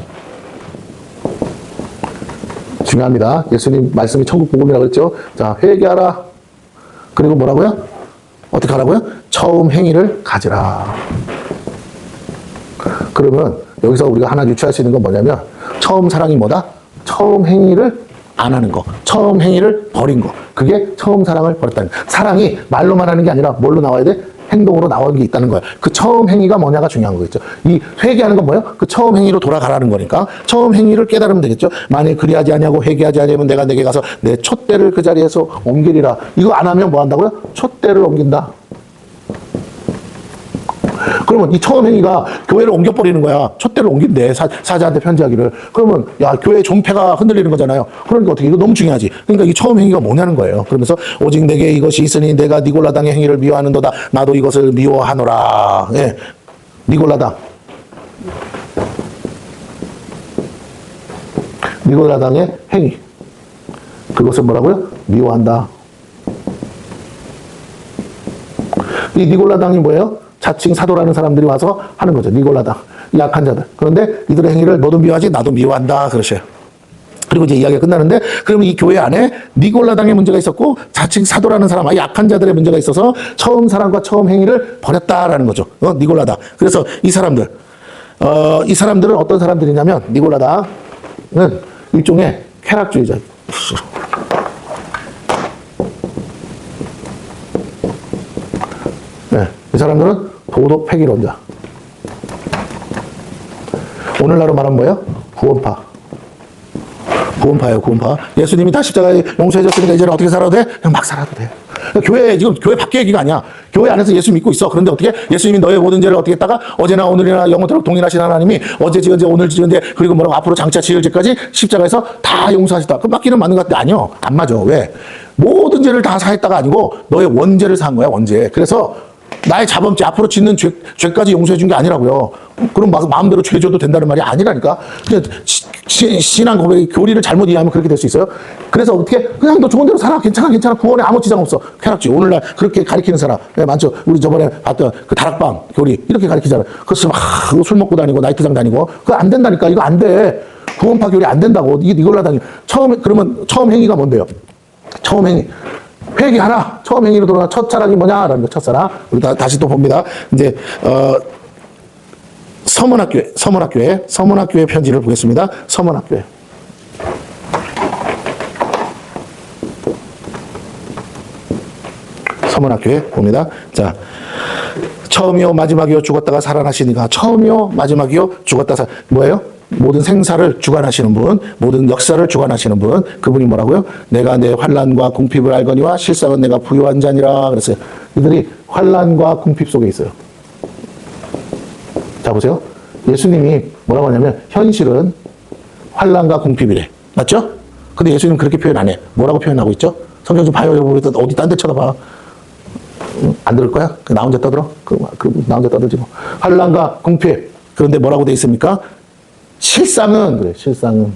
중요합니다. 예수님 말씀이 천국 복음이라고 했죠. 자, 회개하라. 그리고 뭐라고요? 어떻게 하라고요? 처음 행위를 가지라. 그러면 여기서 우리가 하나 유추할 수 있는 건 뭐냐면 처음 사랑이 뭐다? 처음 행위를 안 하는 거. 처음 행위를 버린 거. 그게 처음 사랑을 버렸다는 거예요. 사랑이 말로만 하는 게 아니라 뭘로 나와야 돼? 행동으로 나오는 게 있다는 거예요. 그 처음 행위가 뭐냐가 중요한 거겠죠. 이 회개하는 건 뭐예요? 그 처음 행위로 돌아가라는 거니까 처음 행위를 깨달으면 되겠죠. 만일 그리하지 아니하고 회개하지 아니하면 내가 내게 가서 내 촛대를 그 자리에서 옮기리라. 이거 안 하면 뭐 한다고요? 촛대를 옮긴다. 그러면 이 처음 행위가 교회를 옮겨버리는 거야. 촛대를 옮긴대. 사자한테 편지하기를. 그러면 야, 교회의 존폐가 흔들리는 거잖아요. 그러니까 어떻게, 이거 너무 중요하지. 그러니까 이 처음 행위가 뭐냐는 거예요. 그러면서 오직 내게 이것이 있으니 내가 니골라당의 행위를 미워하는도다. 나도 이것을 미워하노라. 예. 니골라당. 니골라당의 행위. 그것을 뭐라고요? 미워한다. 이 니골라당이 뭐예요? 자칭 사도라는 사람들이 와서 하는 거죠. 니골라당. 약한 자들. 그런데 이들의 행위를 너도 미워하지 나도 미워한다. 그러셔요. 그리고 이제 이야기가 끝나는데, 그러면 이 교회 안에 니골라당의 문제가 있었고 자칭 사도라는 사람, 약한 자들의 문제가 있어서 처음 사랑과 처음 행위를 버렸다라는 거죠. 니골라당. 그래서 이 사람들은 어떤 사람들이냐면 니골라당은 일종의 쾌락주의자. 네, 이 사람들은 도덕 폐기론자. 오늘날로 말하면 뭐예요? 구원파예요, 구원파. 예수님이 다 십자가에 용서해줬으니까 이제는 어떻게 살아도 돼? 그냥 막 살아도 돼. 그러니까 교회, 지금 교회 밖에 얘기가 아니야. 교회 안에서 예수 믿고 있어. 그런데 어떻게? 예수님이 너의 모든 죄를 어떻게 했다가 어제나 오늘이나 영원토록 동일하신 하나님이 어제 지은 죄, 오늘 지은 죄, 그리고 뭐라고 앞으로 장차 지을 죄까지 십자가에서 다 용서하시다. 그럼 맞기는 맞는 것 같아. 아니요. 안 맞아. 왜? 모든 죄를 다 사했다가 아니고 너의 원죄를 사한 거야, 원죄. 그래서 나의 자범죄, 앞으로 짓는 죄까지 용서해 준 게 아니라고요. 그럼 막 마음대로 죄 줘도 된다는 말이 아니라니까. 그냥 신앙 고백, 교리를 잘못 이해하면 그렇게 될 수 있어요. 그래서 어떻게? 그냥 너 좋은 대로 살아. 괜찮아, 괜찮아. 구원에 아무 지장 없어. 쾌락지. 오늘날 그렇게 가리키는 사람. 네, 많죠. 우리 저번에 봤던 그 다락방 교리. 이렇게 가리키잖아요. 그래서 막 술 먹고 다니고, 나이트장 다니고. 그거 안 된다니까. 이거 안 돼. 구원파 교리 안 된다고. 이걸로 하다니. 그러면 처음 행위가 뭔데요? 처음 행위. 회개하라. 처음 행위로 돌아가 첫사랑이 뭐냐? 라는 거, 첫사랑. 우리 다시 또 봅니다. 이제, 서문학교의 편지를 보겠습니다. 서문학교에. 서문학교에 봅니다. 자, 처음이요, 마지막이요, 죽었다가 살아나시니까. 처음이요, 마지막이요, 죽었다가 뭐예요? 모든 생사를 주관하시는 분, 모든 역사를 주관하시는 분, 그분이 뭐라고요? 내가 내 환난과 궁핍을 알거니와 실상은 내가 부유한 자니라 그랬어요. 이들이 환난과 궁핍 속에 있어요. 자, 보세요. 예수님이 뭐라고 하냐면 현실은 환난과 궁핍이래. 맞죠? 근데 예수님은 그렇게 표현 안 해. 뭐라고 표현하고 있죠? 성경 좀 봐요. 여러분. 어디 딴 데 쳐다봐. 안 들을 거야? 나 혼자 떠들어? 나 혼자 떠들지 뭐. 환난과 궁핍. 그런데 뭐라고 돼 있습니까? 실상은, 그래, 실상은.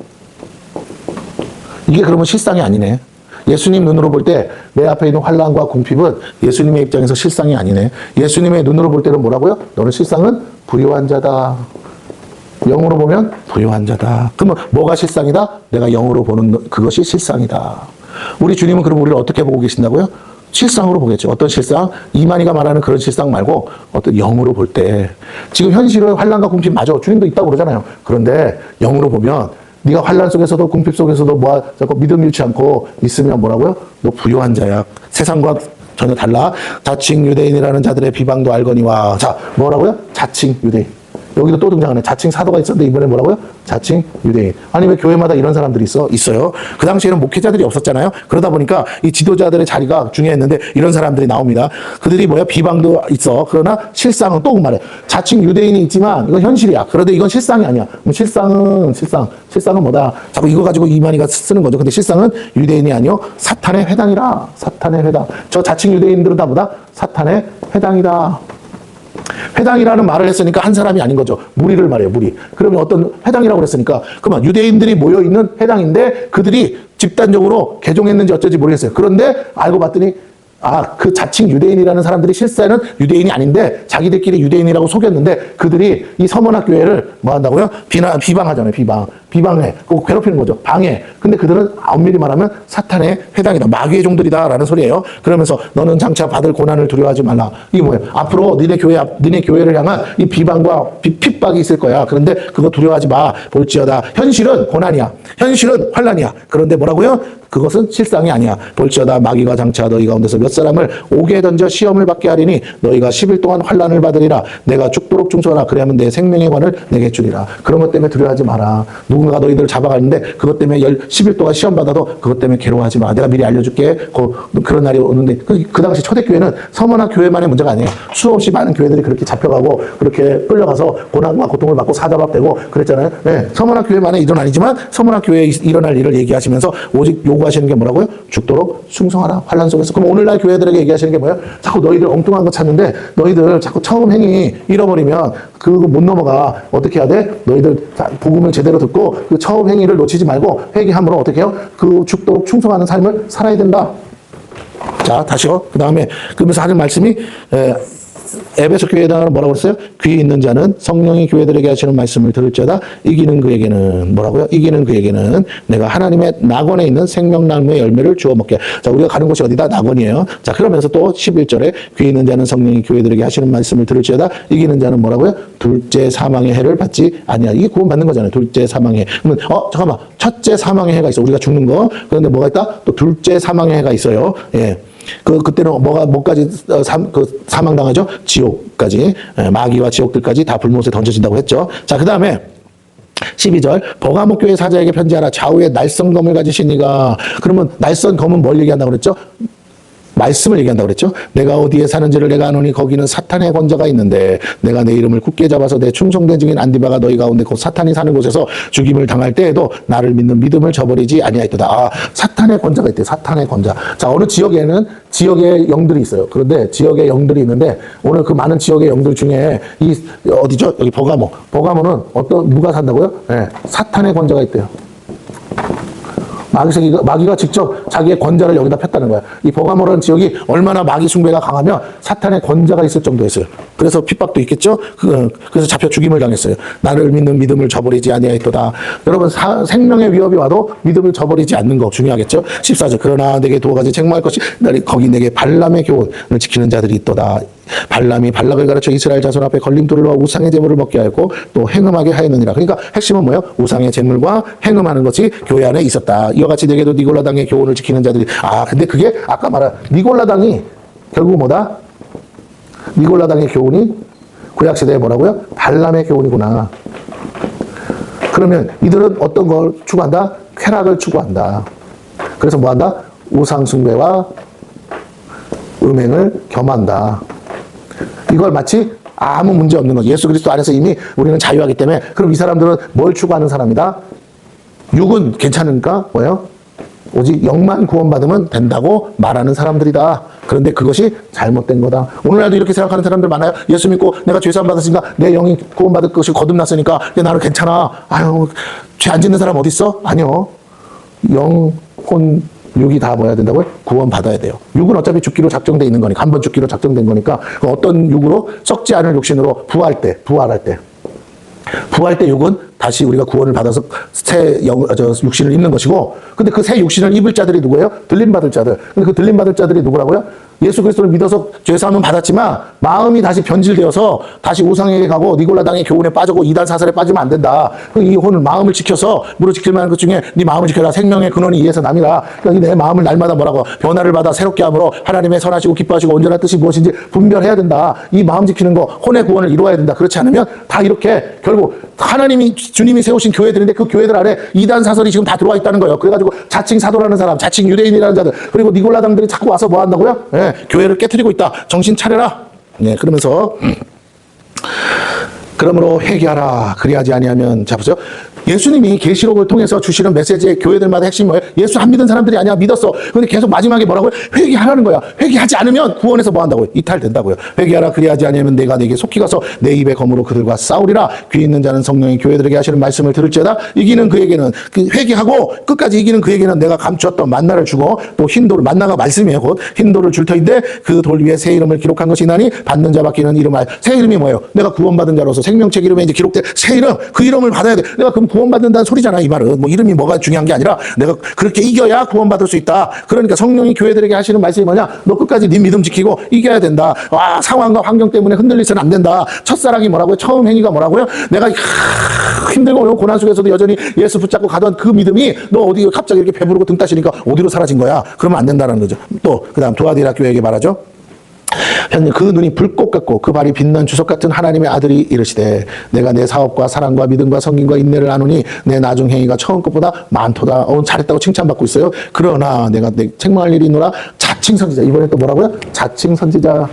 이게 그러면 실상이 아니네. 예수님 눈으로 볼 때 내 앞에 있는 환난과 궁핍은 예수님의 입장에서 실상이 아니네. 예수님의 눈으로 볼 때는 뭐라고요? 너는 실상은 부유한 자다. 영으로 보면 부유한 자다. 그러면 뭐가 실상이다? 내가 영으로 보는 그것이 실상이다. 우리 주님은 그럼 우리를 어떻게 보고 계신다고요? 실상으로 보겠죠. 어떤 실상? 이만희가 말하는 그런 실상 말고 어떤 영으로 볼 때. 지금 현실은 환난과 궁핍 맞아. 주님도 있다고 그러잖아요. 그런데 영으로 보면 네가 환난 속에서도 궁핍 속에서도 자꾸 믿음 잃지 않고 있으면 뭐라고요? 너 부유한 자야. 세상과 전혀 달라. 자칭 유대인이라는 자들의 비방도 알거니와. 자, 뭐라고요? 자칭 유대인. 여기도 또 등장하네. 자칭 사도가 있었는데 이번에 뭐라고요? 자칭 유대인. 아니 왜 교회마다 이런 사람들이 있어요. 그 당시에는 목회자들이 없었잖아요. 그러다 보니까 이 지도자들의 자리가 중요했는데 이런 사람들이 나옵니다. 그들이 뭐야? 비방도 있어. 그러나 실상은 또 말해. 자칭 유대인이 있지만 이건 현실이야. 그런데 이건 실상이 아니야. 그럼 실상은 뭐다? 자꾸 이거 가지고 이만희가 쓰는 거죠. 근데 실상은 유대인이 아니요. 사탄의 회당이라. 사탄의 회당. 저 자칭 유대인들은 다 뭐다? 사탄의 회당이다. 회당이라는 말을 했으니까 한 사람이 아닌 거죠. 무리를 말해요, 무리. 그러면 어떤 회당이라고 그랬으니까, 그러면 유대인들이 모여있는 회당인데 그들이 집단적으로 개종했는지 어쩌지 모르겠어요. 그런데 알고 봤더니 그 자칭 유대인이라는 사람들이 실제는 유대인이 아닌데 자기들끼리 유대인이라고 속였는데 그들이 이 서문학교회를 뭐 한다고요? 비방하잖아요, 비방해. 그거 괴롭히는 거죠. 방해. 근데 그들은 엄밀히 말하면 사탄의 회당이다. 마귀의 종들이다라는 소리예요. 그러면서 너는 장차 받을 고난을 두려워하지 말라. 이게 뭐예요? 앞으로 니네 교회를 향한 이 비방과 핍박이 있을 거야. 그런데 그거 두려워하지 마. 볼지어다. 현실은 고난이야. 현실은 환난이야. 그런데 뭐라고요? 그것은 실상이 아니야. 볼지어다 마귀가 장차 너희 가운데서 몇 사람을 옥에 던져 시험을 받게 하리니 너희가 10일 동안 환난을 받으리라. 내가 죽도록 중소하라. 그래야면 내 생명의 관을 내게 주리라. 그런 것 때문에 두려워하지 마라. 누군가 너희들을 잡아가는데 그것 때문에 10일 동안 시험 받아도 그것 때문에 괴로워하지 마. 내가 미리 알려줄게. 그런 날이 오는데 그 당시 초대교회는 서문학 교회만의 문제가 아니에요. 수없이 많은 교회들이 그렇게 잡혀가고 그렇게 끌려가서 고난과 고통을 받고 사자밥되고 그랬잖아요. 네, 서문학 교회만의 일은 아니지만 서문학 교회에 일어날 일을 얘기하시면서 오직 요구하시는 게 뭐라고요? 죽도록 충성하라. 환난 속에서. 그럼 오늘날 교회들에게 얘기하시는 게 뭐예요? 자꾸 너희들 엉뚱한 거 찾는데 너희들 자꾸 처음 행위 잃어버리면 그거 못 넘어가. 어떻게 해야 돼? 너희들 복음을 제대로 듣고 그 처음 행위를 놓치지 말고 회개함으로 어떻게 해요? 그 죽도록 충성하는 삶을 살아야 된다. 자, 다시요. 그 다음에 그러면서 하는 말씀이 에베소 교회에다가 뭐라고 그랬어요? 귀 있는 자는 성령이 교회들에게 하시는 말씀을 들을지어다. 이기는 그에게는 뭐라고요? 이기는 그에게는 내가 하나님의 낙원에 있는 생명나무의 열매를 주워 먹게. 자, 우리가 가는 곳이 어디다? 낙원이에요. 자, 그러면서 또 11절에 귀 있는 자는 성령이 교회들에게 하시는 말씀을 들을지어다. 이기는 자는 뭐라고요? 둘째 사망의 해를 받지 아니야. 이게 구원받는 거잖아요. 둘째 사망의 해. 그러면 잠깐만. 첫째 사망의 해가 있어. 우리가 죽는 거. 그런데 뭐가 있다? 또 둘째 사망의 해가 있어요. 예. 그때는 뭐까지 사망당하죠? 지옥까지. 마귀와 지옥들까지 다 불못에 던져진다고 했죠. 자, 그 다음에 12절 버가모 교회 사자에게 편지하라. 좌우에 날선 검을 가지신 이가. 그러면 날선 검은 뭘 얘기한다고 그랬죠? 말씀을 얘기한다고 그랬죠. 내가 어디에 사는지를 내가 아노니 거기는 사탄의 권자가 있는데 내가 내 이름을 굳게 잡아서 내 충성된 증인 안디바가 너희 가운데 곧 사탄이 사는 곳에서 죽임을 당할 때에도 나를 믿는 믿음을 저버리지 아니하였도다. 아, 사탄의 권자가 있대요. 사탄의 권자. 자, 어느 지역에는 지역의 영들이 있어요. 그런데 지역의 영들이 있는데 오늘 그 많은 지역의 영들 중에 이 어디죠? 여기 버가모. 버가모는 누가 산다고요? 네, 사탄의 권자가 있대요. 마귀가 직접 자기의 권자를 여기다 폈다는 거야. 이 버가모라는 지역이 얼마나 마귀 숭배가 강하면 사탄의 권자가 있을 정도였어요. 그래서 핍박도 있겠죠. 그래서 잡혀 죽임을 당했어요. 나를 믿는 믿음을 저버리지 아니하였도다. 여러분 생명의 위협이 와도 믿음을 저버리지 않는 거 중요하겠죠. 14절 그러나 내게 두 가지 책망할 것이 거기 내게 발람의 교훈을 지키는 자들이 있도다. 발람이 발락을 가르쳐 이스라엘 자손 앞에 걸림돌을 놓아 우상의 제물을 먹게 하였고 또 행음하게 하였느니라. 그러니까 핵심은 뭐예요? 우상의 제물과 행음하는 것이 교회 안에 있었다. 이와 같이 내게도 니골라당의 교훈을 지키는 자들이 근데 그게 아까 말한 니골라당이 결국 뭐다? 니골라당의 교훈이 구약시대에 뭐라고요? 발람의 교훈이구나. 그러면 이들은 어떤 걸 추구한다? 쾌락을 추구한다. 그래서 뭐한다? 우상 숭배와 음행을 겸한다. 이걸 마치 아무 문제 없는 것. 예수 그리스도 안에서 이미 우리는 자유하기 때문에 그럼 이 사람들은 뭘 추구하는 사람이다? 육은 괜찮으니까 뭐예요? 오직 영만 구원받으면 된다고 말하는 사람들이다. 그런데 그것이 잘못된 거다. 오늘날도 이렇게 생각하는 사람들 많아요. 예수 믿고 내가 죄사함 받았으니까 내 영이 구원받을 것이 거듭났으니까 나는 괜찮아. 아유, 죄 안 짓는 사람 어디 있어? 아니요. 영, 혼, 육이 다 뭐야 된다고요? 구원받아야 돼요. 육은 어차피 죽기로 작정돼 있는 거니까, 한 번 죽기로 작정된 거니까, 어떤 육으로? 썩지 않을 육신으로 부활할 때 육은 다시 우리가 구원을 받아서 새 육신을 입는 것이고, 근데 그 새 육신을 입을 자들이 누구예요? 들림받을 자들. 근데 그 들림받을 자들이 누구라고요? 예수 그리스도를 믿어서 죄사함은 받았지만 마음이 다시 변질되어서 다시 우상에게 가고 니골라당의 교훈에 빠지고 이단 사설에 빠지면 안 된다. 이 혼을 마음을 지켜서 무릇 지킬 만한 것 중에 네 마음을 지켜라. 생명의 근원이 이에서 남이라. 그러니까 내 마음을 날마다 뭐라고 변화를 받아 새롭게 함으로 하나님의 선하시고 기뻐하시고 온전한 뜻이 무엇인지 분별해야 된다. 이 마음 지키는 거 혼의 구원을 이루어야 된다. 그렇지 않으면 다 이렇게 결국 하나님이 주님이 세우신 교회들인데 그 교회들 안에 이단 사설이 지금 다 들어와 있다는 거예요. 그래가지고 자칭 사도라는 사람, 자칭 유대인이라는 자들, 그리고 니골라당들이 자꾸 와서 뭐 한다고요? 교회를 깨트리고 있다. 정신 차려라. 그러면서 그러므로 회개하라. 그리하지 아니하면 자 보세요. 예수님이 계시록을 통해서 주시는 메시지의 교회들마다 핵심이 뭐예요? 예수 안 믿은 사람들이 아니야. 믿었어. 근데 계속 마지막에 뭐라고요? 회개하라는 거야. 회개하지 않으면 구원에서 뭐 한다고요? 이탈된다고요. 회개하라. 그리하지 아니하면 내가 네게 속히 가서 내 입의 검으로 그들과 싸우리라. 귀 있는 자는 성령이 교회들에게 하시는 말씀을 들을지어다. 이기는 그에게는 회개하고 끝까지 이기는 그에게는 내가 감추었던 만나를 주고 또 흰돌을 만나가 말씀이에요. 곧 흰돌을 줄 터인데 그 돌 위에 새 이름을 기록한 것이 나니 받는 자밖에는 이름을 새 이름이 뭐예요? 내가 구원받은 자로서 생명책 이름에 이제 기록된 새 이름 그 이름을 받아야 돼. 내가 그럼 구원받는다는 소리잖아. 이 말은 뭐 이름이 뭐가 중요한 게 아니라 내가 그렇게 이겨야 구원받을 수 있다. 그러니까 성령이 교회들에게 하시는 말씀이 뭐냐? 너 끝까지 네 믿음 지키고 이겨야 된다. 상황과 환경 때문에 흔들리서는 안 된다. 첫사랑이 뭐라고요? 처음 행위가 뭐라고요? 내가 힘들고 어려운 고난 속에서도 여전히 예수 붙잡고 가던 그 믿음이 너 어디 갑자기 이렇게 배부르고 등 따시니까 어디로 사라진 거야? 그러면 안 된다는 거죠. 또 그다음 두아디라 교회에게 말하죠. 그 눈이 불꽃 같고 그 발이 빛난 주석 같은 하나님의 아들이 이르시되 내가 내 사업과 사랑과 믿음과 성김과 인내를 아노니 내 나중 행위가 처음 것보다 많도다. 잘했다고 칭찬받고 있어요. 그러나 내가 내 책망할 일이 있노라. 자칭 선지자. 이번에 또 뭐라고요? 자칭 선지자.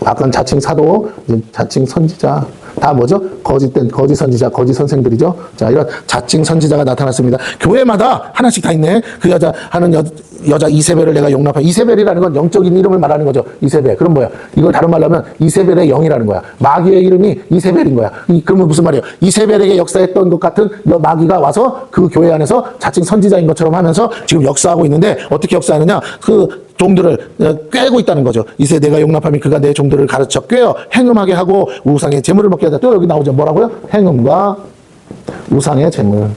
아까는 자칭 사도, 자칭 선지자. 다 뭐죠? 거짓 선지자, 거짓 선생들이죠. 자, 이런 자칭 선지자가 나타났습니다. 교회마다 하나씩 다 있네. 그 여자 하는 여자 이세벨을 내가 용납한. 이세벨이라는 건 영적인 이름을 말하는 거죠. 이세벨. 그럼 뭐야? 이걸 다른 말로 하면 이세벨의 영이라는 거야. 마귀의 이름이 이세벨인 거야. 그러면 무슨 말이에요? 이세벨에게 역사했던 것 같은 마귀가 와서 그 교회 안에서 자칭 선지자인 것처럼 하면서 지금 역사하고 있는데 어떻게 역사하느냐? 그 종들을 꿰고 있다는 거죠. 이세 내가 용납하면 그가 내 종들을 가르쳐 꿰어 행음하게 하고 우상의 재물을 먹게 하다. 또 여기 나오죠. 뭐라고요? 행음과 우상의 재물.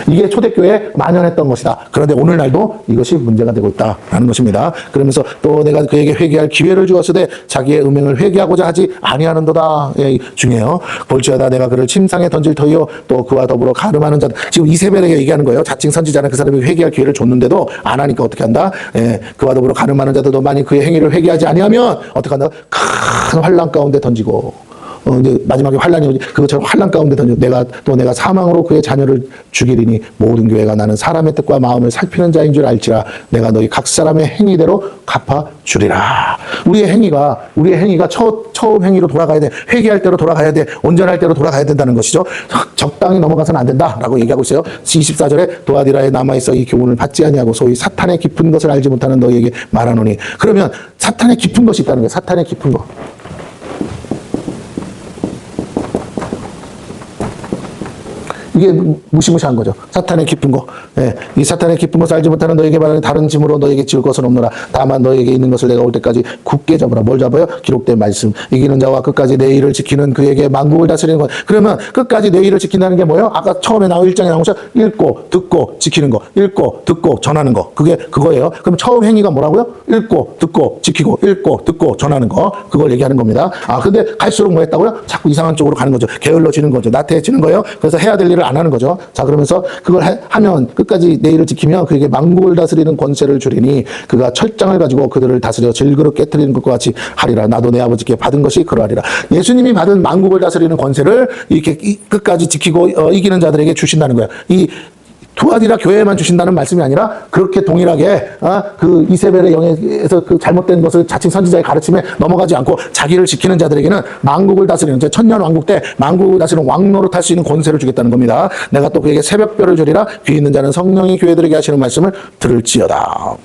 이게 초대교회에 만연했던 것이다. 그런데 오늘날도 이것이 문제가 되고 있다라는 것입니다. 그러면서 또 내가 그에게 회개할 기회를 주었으되 자기의 음행을 회개하고자 하지 아니하는도다. 중요해요. 볼지어다 내가 그를 침상에 던질 터이요 또 그와 더불어 가늠하는 자들. 지금 이세벨에게 얘기하는 거예요. 자칭 선지자는 그 사람에게 회개할 기회를 줬는데도 안 하니까 어떻게 한다? 그와 더불어 가늠하는 자들도 만일 그의 행위를 회개하지 아니하면 어떻게 한다? 큰 환난 가운데 던지고 이제 마지막에 환란이 오지. 그것처럼 환란 가운데 던져 내가 사망으로 그의 자녀를 죽이리니 모든 교회가 나는 사람의 뜻과 마음을 살피는 자인 줄 알지라. 내가 너희 각 사람의 행위대로 갚아 주리라. 우리의 행위가 처음 행위로 돌아가야 돼. 회개할 대로 돌아가야 돼. 온전할 대로 돌아가야 된다는 것이죠. 적당히 넘어가서는 안 된다라고 얘기하고 있어요. 24절에 도아디라에 남아있어 이 교훈을 받지 아니하고 소위 사탄의 깊은 것을 알지 못하는 너희에게 말하노니. 그러면 사탄의 깊은 것이 있다는 거예요. 사탄의 깊은 것. 이게 무시무시한 거죠. 사탄의 깊은 거. 예. 이 사탄의 깊은 것을 알지 못하는 너에게 말하는 다른 짐으로 너에게 지을 것은 없노라. 다만 너에게 있는 것을 내가 올 때까지 굳게 잡으라. 뭘 잡아요? 기록된 말씀. 이기는 자와 끝까지 내 일을 지키는 그에게 만국을 다스리는 것. 그러면 끝까지 내 일을 지킨다는 게 뭐예요? 아까 처음에 나온 1장에 나온 것처럼 읽고 듣고 지키는 거. 읽고 듣고 전하는 거. 그게 그거예요. 그럼 처음 행위가 뭐라고요? 읽고 듣고 지키고 읽고 듣고 전하는 거. 그걸 얘기하는 겁니다. 근데 갈수록 뭐 했다고요? 자꾸 이상한 쪽으로 가는 거죠. 게을러지는 거죠. 나태해지는 거예요. 그래서 해야 될 일을 안 하는 거죠. 자, 그러면서 그걸 하면 끝까지 내 일을 지키면 그에게 만국을 다스리는 권세를 주리니 그가 철장을 가지고 그들을 다스려 질그릇 깨트리는 것과 같이 하리라. 나도 내 아버지께 받은 것이 그러하리라. 예수님이 받은 만국을 다스리는 권세를 이렇게 끝까지 지키고 이기는 자들에게 주신다는 거예요. 이 두아디라 교회에만 주신다는 말씀이 아니라 그렇게 동일하게 그 이세벨의 영에서 그 잘못된 것을 자칭 선지자의 가르침에 넘어가지 않고 자기를 지키는 자들에게는 만국을 다스리는 천년 왕국 때 만국을 다스리는 왕노릇 할 수 있는 권세를 주겠다는 겁니다. 내가 또 그에게 새벽별을 주리라. 귀 있는 자는 성령이 교회들에게 하시는 말씀을 들을지어다.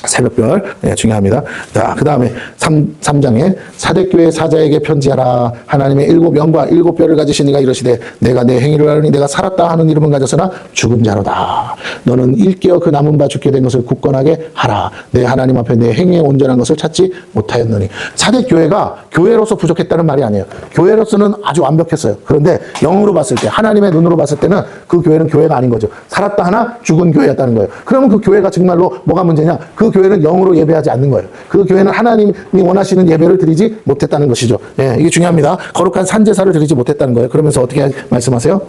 새벽별, 중요합니다. 자, 그 다음에 3장에 사대교회 사자에게 편지하라. 하나님의 7영과 7별을 가지신 이가 이러시되 내가 내 행위를 하느니 내가 살았다 하는 이름은 가졌으나 죽은 자로다. 너는 일깨어 그 남은 바 죽게 된 것을 굳건하게 하라. 내 하나님 앞에 내 행위에 온전한 것을 찾지 못하였느니. 사대교회가 교회로서 부족했다는 말이 아니에요. 교회로서는 아주 완벽했어요. 그런데 영으로 봤을 때, 하나님의 눈으로 봤을 때는 그 교회는 교회가 아닌 거죠. 살았다 하나 죽은 교회였다는 거예요. 그러면 그 교회가 정말로 뭐가 문제냐? 그 교회는 영으로 예배하지 않는 거예요. 그 교회는 하나님이 원하시는 예배를 드리지 못했다는 것이죠. 이게 중요합니다. 거룩한 산제사를 드리지 못했다는 거예요. 그러면서 어떻게 말씀하세요?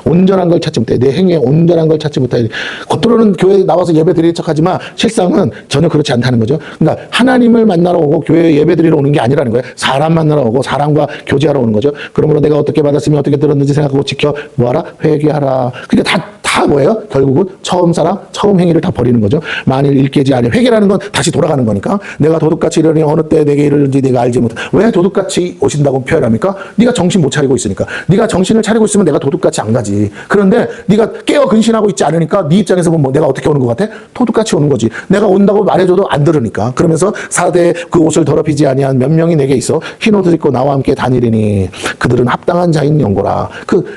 온전한 걸 찾지 못해. 내 행위에 온전한 걸 찾지 못해. 겉으로는 교회에 나와서 예배 드리는 척하지만 실상은 전혀 그렇지 않다는 거죠. 그러니까 하나님을 만나러 오고 교회에 예배 드리러 오는 게 아니라는 거예요. 사람 만나러 오고 사람과 교제하러 오는 거죠. 그러므로 내가 어떻게 받았으면 어떻게 들었는지 생각하고 지켜 뭐하라? 회개하라. 그러니까 다 뭐예요? 결국은 처음 행위를 다 버리는 거죠. 만일 일깨지 아니 회개라는 건 다시 돌아가는 거니까. 내가 도둑같이 이르니 어느 때 내게 이르는지 내가 알지 못해. 왜 도둑같이 오신다고 표현합니까? 네가 정신 못 차리고 있으니까. 네가 정신을 차리고 있으면 내가 도둑같이 안 가지. 그런데 네가 깨어 근신하고 있지 않으니까 네 입장에서 보면 내가 어떻게 오는 것 같아? 도둑같이 오는 거지. 내가 온다고 말해줘도 안 들으니까. 그러면서 사대 그 옷을 더럽히지 아니한 몇 명이 내게 있어 흰 옷을 입고 나와 함께 다니리니 그들은 합당한 자인 연고라.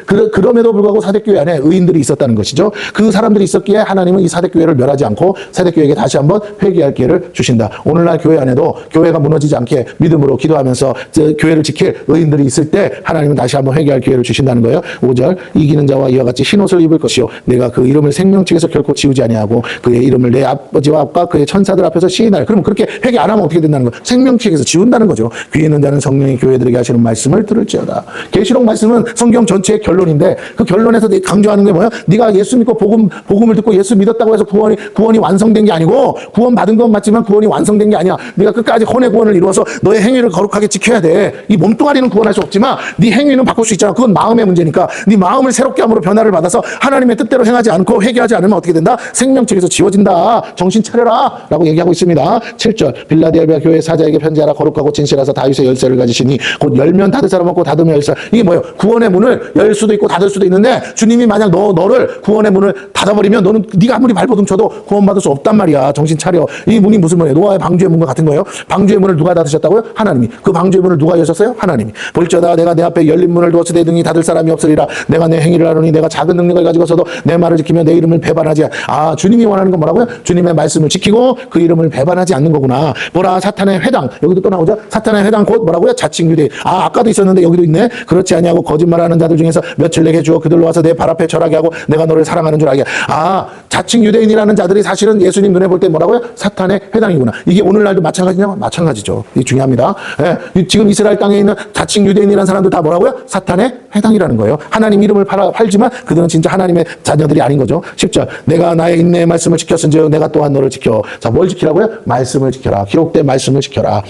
그럼에도 불구하고 사대교회 안에 의인들이 있었다는 것이죠. 그 사람들이 있었기에 하나님은 이 사대교회를 멸하지 않고 사대교회에게 다시 한번 회개할 기회를 주신다. 오늘날 교회 안에도 교회가 무너지지 않게 믿음으로 기도하면서 교회를 지킬 의인들이 있을 때 하나님은 다시 한번 회개할 기회를 주신다는 거예요. 5절 이기는 자와 이와 같이 흰 옷을 입을 것이요 내가 그 이름을 생명책에서 결코 지우지 아니하고 그의 이름을 내 아버지와 앞과 그의 천사들 앞에서 시인하라. 그럼 그렇게 회개 안 하면 어떻게 된다는 거예요? 생명책에서 지운다는 거죠. 귀 있는 자는 성령이 교회들에게 하시는 말씀을 들을지어다. 계시록 말씀은 성경 전체의 결론인데 그 결론에서 강조하는 게 뭐야? 네가 예수 믿고 복음을 듣고 예수 믿었다고 해서 구원이 완성된 게 아니고 구원 받은 건 맞지만 구원이 완성된 게 아니야. 네가 끝까지 혼의 구원을 이루어서 너의 행위를 거룩하게 지켜야 돼. 이 몸뚱아리는 구원할 수 없지만 네 행위는 바꿀 수 있잖아. 그건 마음의 문제니까 네 마음을 새롭게 함으로 변화를 받아서 하나님의 뜻대로 행하지 않고 회개하지 않으면 어떻게 된다? 생명책에서 지워진다. 정신 차려라 라고 얘기하고 있습니다. 7절 빌라델비아 교회 사자에게 편지하라. 거룩하고 진실하사 다윗의 열쇠를 가지시니 곧 열면 닫을 사람 없고 닫으면 열 사람. 이게 뭐예요? 구원의 문을 열 수도 있고 닫을 수도 있는데 주님이 만약 너를 구원의 문을 닫아버리면 너는 네가 아무리 발버둥 쳐도 구원받을 수 없단 말이야. 정신 차려. 이 문이 무슨 문이에요? 노아의 방주의 문과 같은 거예요. 방주의 문을 누가 닫으셨다고요? 하나님이. 그 방주의 문을 누가 여셨어요? 하나님이. 볼지어다 내가 내 앞에 열린 문을 두었으되 등이 닫을 사람이 없으리라. 내가 내 행위를 하노니 내가 작은 능력을 가지고서도 내 말을 지키며 내 이름을 배반하지 주님이 원하는 건 뭐라고요? 주님의 말씀을 지키고 그 이름을 배반하지 않는 거구나. 보라 사탄의 회당. 여기도 또 나오죠? 사탄의 회당 곧 뭐라고요? 자칭 유대. 아까도 있었는데 여기도 있네. 그렇지 아니하고 거짓말하는 자들 중에서 며칠 내게 주어 그들로 와서 내 발 앞에 절하게 하고 내가 너를 너를 사랑하는 줄 알게. 아, 자칭 유대인이라는 자들이 사실은 예수님 눈에 볼 때 뭐라고요? 사탄의 해당이구나. 이게 오늘날도 마찬가지냐? 마찬가지죠. 이게 중요합니다. 예, 지금 이스라엘 땅에 있는 자칭 유대인이라는 사람들 다 뭐라고요? 사탄의 해당이라는 거예요. 하나님 이름을 팔지만 그들은 진짜 하나님의 자녀들이 아닌 거죠. 10절. 내가 나의 인내의 말씀을 지켰은즉 내가 또한 너를 지켜. 자, 뭘 지키라고요? 말씀을 지켜라. 기록된 말씀을 지켜라.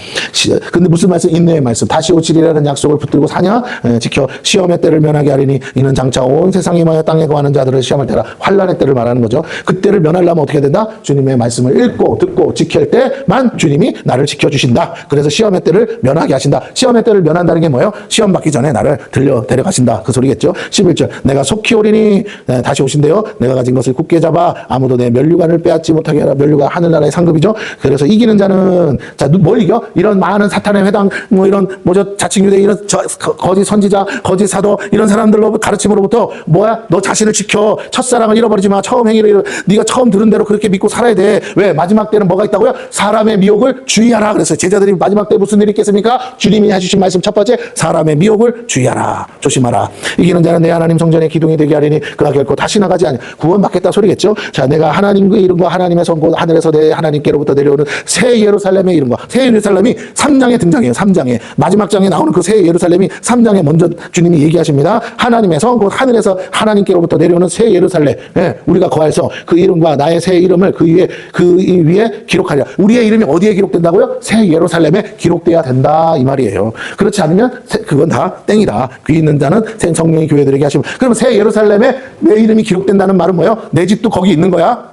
근데 무슨 말씀? 인내의 말씀. 다시 오시리라는 약속을 붙들고 사냐? 지켜. 시험의 때를 면하게 하리니 이는 장차 온 세상에 임하여 땅에 거하는 자들을 시험할 때라. 환난의 때를 말하는 거죠. 그때를 면하려면 어떻게 된다? 주님의 말씀을 읽고 듣고 지킬 때만 주님이 나를 지켜주신다. 그래서 시험의 때를 면하게 하신다. 시험의 때를 면한다는 게 뭐예요? 시험 받기 전에 나를 데려가신다. 그 소리겠죠. 11절. 내가 속히 오리니 다시 오신대요. 내가 가진 것을 굳게 잡아 아무도 내 면류관을 빼앗지 못하게 하라. 면류관 하늘나라의 상급이죠. 그래서 이기는 자는 자, 뭘 이겨? 이런 많은 사탄의 회당 뭐 이런 뭐죠? 자칭 유대인 이런 거짓 선지자, 거짓 사도 이런 사람들로 가르침으로부터 뭐야? 너 자신을 지켜. 첫사랑을 잃어버리지 마. 처음 행위를 네가 처음 들은 대로 그렇게 믿고 살아야 돼. 왜? 마지막 때는 뭐가 있다고요? 사람의 미혹을 주의하라. 그래서 제자들이 마지막 때 무슨 일이 있겠습니까? 주님이 해주신 말씀 첫 번째, 사람의 미혹을 주의하라. 조심하라. 이기는 자는 내 하나님 성전의 기둥이 되게 하리니 그가 결코 다시 나가지 아니. 구원받겠다 소리겠죠. 자, 내가 하나님의 이름과 하나님의 손 곧 하늘에서 내 하나님께로부터 내려오는 새 예루살렘의 이름과 새 예루살렘이 3장에 등장해요. 3장에 마지막 장에 나오는 그 새 예루살렘이 3장에 먼저 주님이 얘기하십니다. 하나님의 성 곧 하늘에서 하나님께로부터 내려오는 새 예루살렘. 예, 우리가 거하여서 그 이름과 나의 새 이름을 그 위에 기록하리라. 우리의 이름이 어디에 기록된다고요? 새 예루살렘에 기록돼야 된다 이 말이에요. 그렇지 않으면 그건 다 땡이다. 귀 있는 자는 성령이 교회들에게 하시면. 그러면 새 예루살렘에 내 이름이 기록된다는 말은 뭐예요? 내 집도 거기 있는 거야.